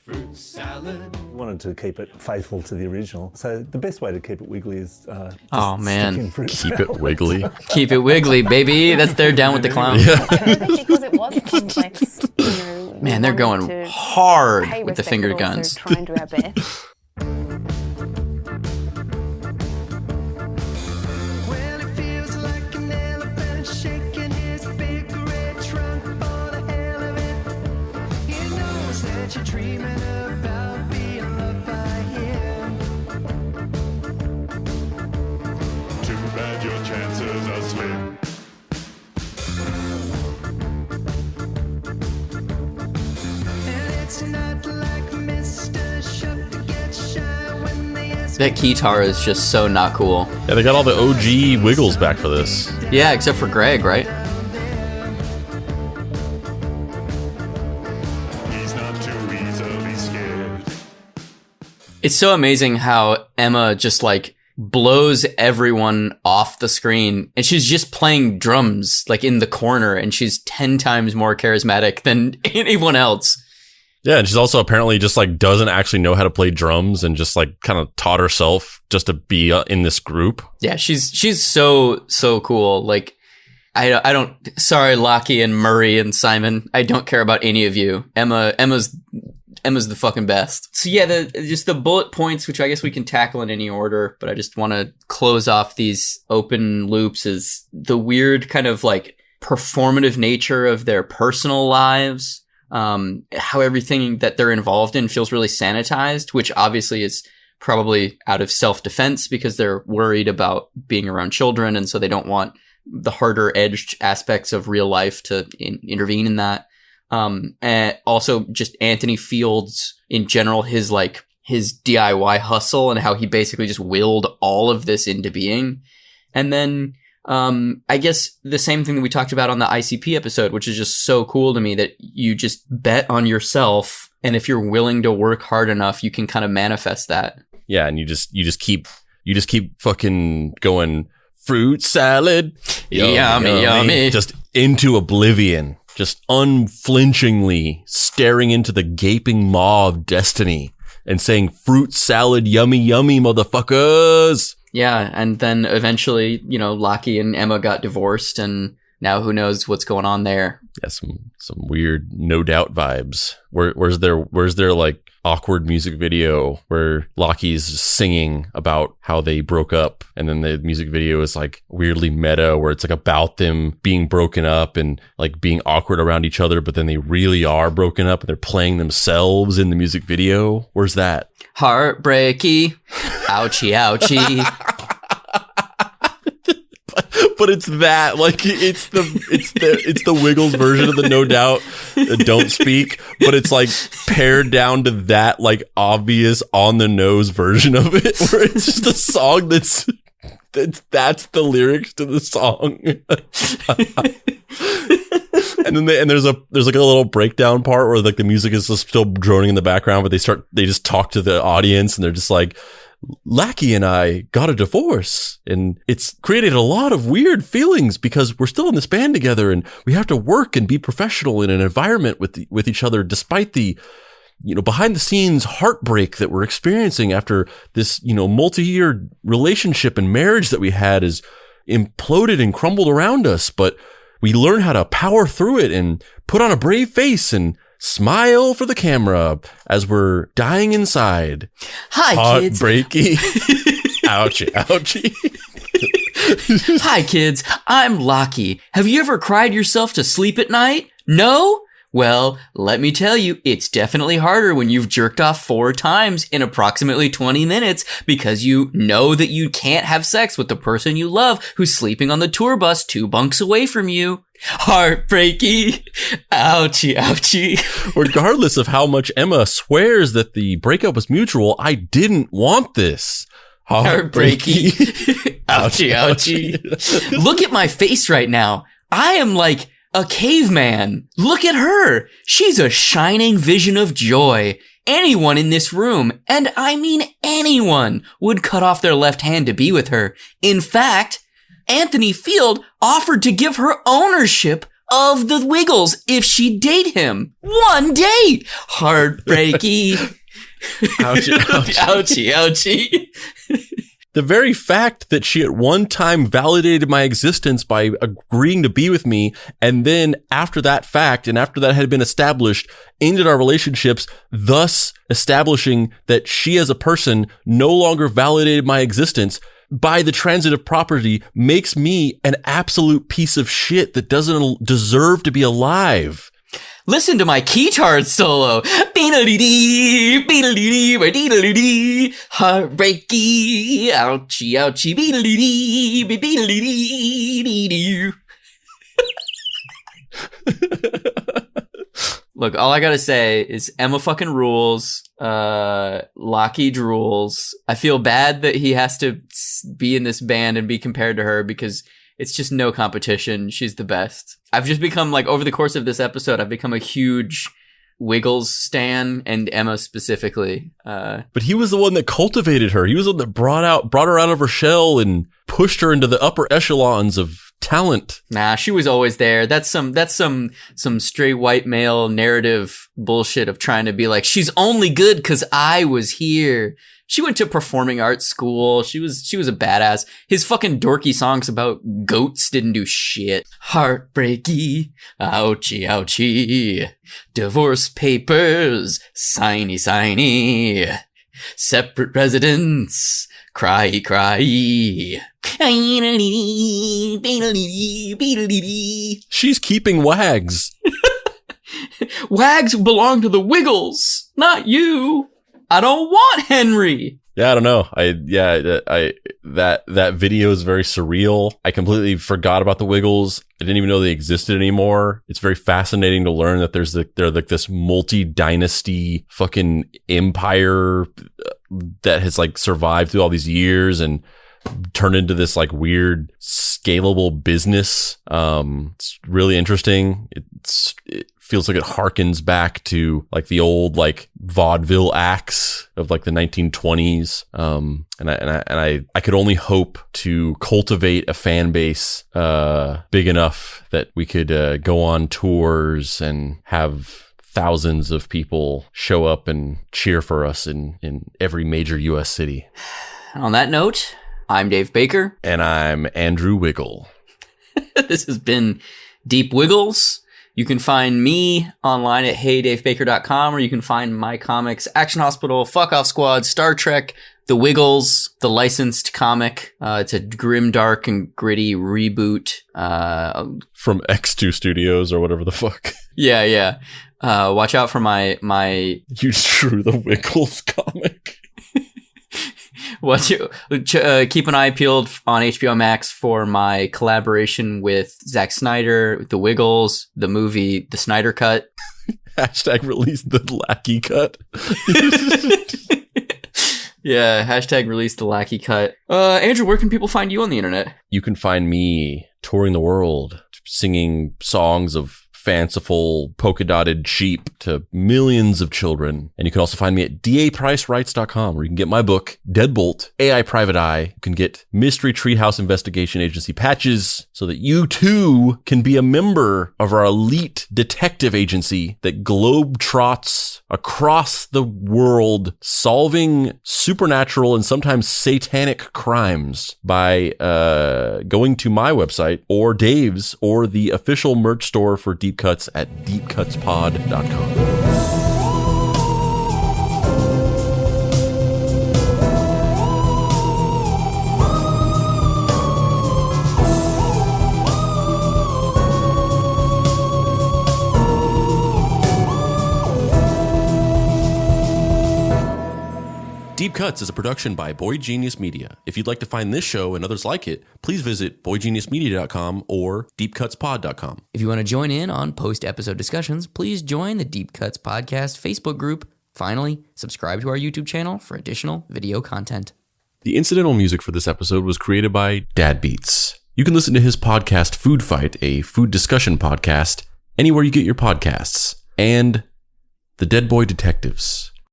Fruit salad. Wanted to keep it faithful to the original. So the best way to keep it wiggly is oh man, keep it wiggly. Keep it wiggly, baby. That's they're down with the clown. Yeah. Because it was complex, man, they're going hard with the finger guns. Try and do our best. Well, it feels like an elephant shaking his big red trunk for the hell of it. He knows that you're dreaming about being loved by him. Too bad your chances are slim. And it's not like Mr. Shop to get That guitar is just so not cool. Yeah, they got all the OG Wiggles back for this. Yeah, except for Greg, right? He's not too easily scared. It's so amazing how Emma just like blows everyone off the screen, and she's just playing drums like in the corner, and she's 10 times more charismatic than anyone else. Yeah, and she's also apparently just like doesn't actually know how to play drums and just like kind of taught herself just to be in this group. Yeah, she's so cool. Like I don't sorry Lockie and Murray and Simon, I don't care about any of you. Emma's the fucking best. So yeah, just the bullet points, which I guess we can tackle in any order, but I just want to close off these open loops, is the weird kind of like performative nature of their personal lives. How everything that they're involved in feels really sanitized, which obviously is probably out of self-defense because they're worried about being around children, and so they don't want the harder edged aspects of real life to intervene in that. And also just Anthony Fields in general, his DIY hustle and how he basically just willed all of this into being. And then I guess the same thing that we talked about on the ICP episode, which is just so cool to me, that you just bet on yourself, and if you're willing to work hard enough, you can kind of manifest that. Yeah, and you just keep fucking going fruit salad, yummy, just into oblivion, just unflinchingly staring into the gaping maw of destiny and saying fruit salad, yummy, motherfuckers. Yeah, and then eventually, Lockie and Emma got divorced, and now who knows what's going on there. Yeah, some weird No Doubt vibes. Where's their like awkward music video where Lockie's just singing about how they broke up, and then the music video is like weirdly meta, where it's like about them being broken up and like being awkward around each other, but then they really are broken up and they're playing themselves in the music video. Where's that? Heartbreaky. Ouchie, ouchie. But it's that, like, it's the Wiggles version of the No Doubt Don't Speak, but it's like pared down to that like obvious on the nose version of it, where it's just a song that's the lyrics to the song. And then there's like a little breakdown part where like the music is still droning in the background, but they just talk to the audience, and they're just like, Lackey and I got a divorce, and it's created a lot of weird feelings because we're still in this band together, and we have to work and be professional in an environment with each other, despite the behind the scenes heartbreak that we're experiencing after this multi-year relationship and marriage that we had is imploded and crumbled around us. But we learn how to power through it and put on a brave face and smile for the camera as we're dying inside. Hi, kids. Heartbreaky. Ouchie, ouchie. Hi, kids. I'm Lockie. Have you ever cried yourself to sleep at night? No? Well, let me tell you, it's definitely harder when you've jerked off 4 times in approximately 20 minutes because you know that you can't have sex with the person you love who's sleeping on the tour bus 2 bunks away from you. Heartbreaky. Ouchie, ouchie. Regardless of how much Emma swears that the breakup was mutual, I didn't want this. Heartbreaky. Ouchie, ouchie. Look at my face right now. I am like a caveman. Look at her. She's a shining vision of joy. Anyone in this room, and I mean anyone, would cut off their left hand to be with her. In fact, Anthony Field offered to give her ownership of the Wiggles if she'd date him. 1 date. Heartbreaky. Ouchie, ouchie. Ouchie, ouchie. The very fact that she at one time validated my existence by agreeing to be with me, and then after that fact, and after that had been established, ended our relationships, thus establishing that she as a person no longer validated my existence by the transitive property, makes me an absolute piece of shit that doesn't deserve to be alive. Listen to my keytard solo. Beedle-dee-dee, beedle-dee-dee, beedle-dee-dee. Heartbreaky, ouchie, ouchie, beedle-dee-dee, beedle-dee-dee. Look, all I gotta say is Emma fucking rules. Lockie drools. I feel bad that he has to be in this band and be compared to her because it's just no competition. She's the best. I've just become, like, over the course of this episode, I've become a huge Wiggles stan, and Emma specifically. But he was the one that cultivated her. He was the one that brought her out of her shell and pushed her into the upper echelons of talent. Nah, she was always there. That's some straight white male narrative bullshit of trying to be like, she's only good because I was here. She went to performing arts school. She was a badass. His fucking dorky songs about goats didn't do shit. Heartbreaky, ouchie, ouchie. Divorce papers, signy. Separate residence, cry. She's keeping Wags. Wags belong to the Wiggles, not you. I don't want Henry. Yeah, I don't know. That video is very surreal. I completely forgot about the Wiggles. I didn't even know they existed anymore. It's very fascinating to learn that they're like this multi-dynasty fucking empire that has like survived through all these years and turned into this like weird scalable business. It's really interesting. It feels like it harkens back to like the old like vaudeville acts of like the 1920s. And I could only hope to cultivate a fan base big enough that we could go on tours and have thousands of people show up and cheer for us in every major U.S. city. On that note, I'm Dave Baker. And I'm Andrew Wiggle. This has been Deep Wiggles. You can find me online at heydavebaker.com, or you can find my comics, Action Hospital, Fuck Off Squad, Star Trek, The Wiggles, the licensed comic. It's a grim, dark, and gritty reboot. From X2 Studios or whatever the fuck. Yeah. Watch out for my... You drew the Wiggles comic. Keep an eye peeled on HBO Max for my collaboration with Zack Snyder, The Wiggles, the movie The Snyder Cut. Hashtag release the Lackey Cut. Yeah, hashtag release the Lackey Cut. Andrew, where can people find you on the internet? You can find me touring the world, singing songs of fanciful polka-dotted sheep to millions of children. And you can also find me at dapricerights.com, where you can get my book, Deadbolt, AI Private Eye. You can get Mystery Treehouse Investigation Agency patches so that you too can be a member of our elite detective agency that globetrots across the world, solving supernatural and sometimes satanic crimes by going to my website or Dave's or the official merch store for Deep Cuts at deepcutspod.com. Deep Cuts is a production by Boy Genius Media. If you'd like to find this show and others like it, please visit boygeniusmedia.com or deepcutspod.com. If you want to join in on post-episode discussions, please join the Deep Cuts Podcast Facebook group. Finally, subscribe to our YouTube channel for additional video content. The incidental music for this episode was created by Dad Beats. You can listen to his podcast Food Fight, a food discussion podcast, anywhere you get your podcasts, and the Deadboy Detectives.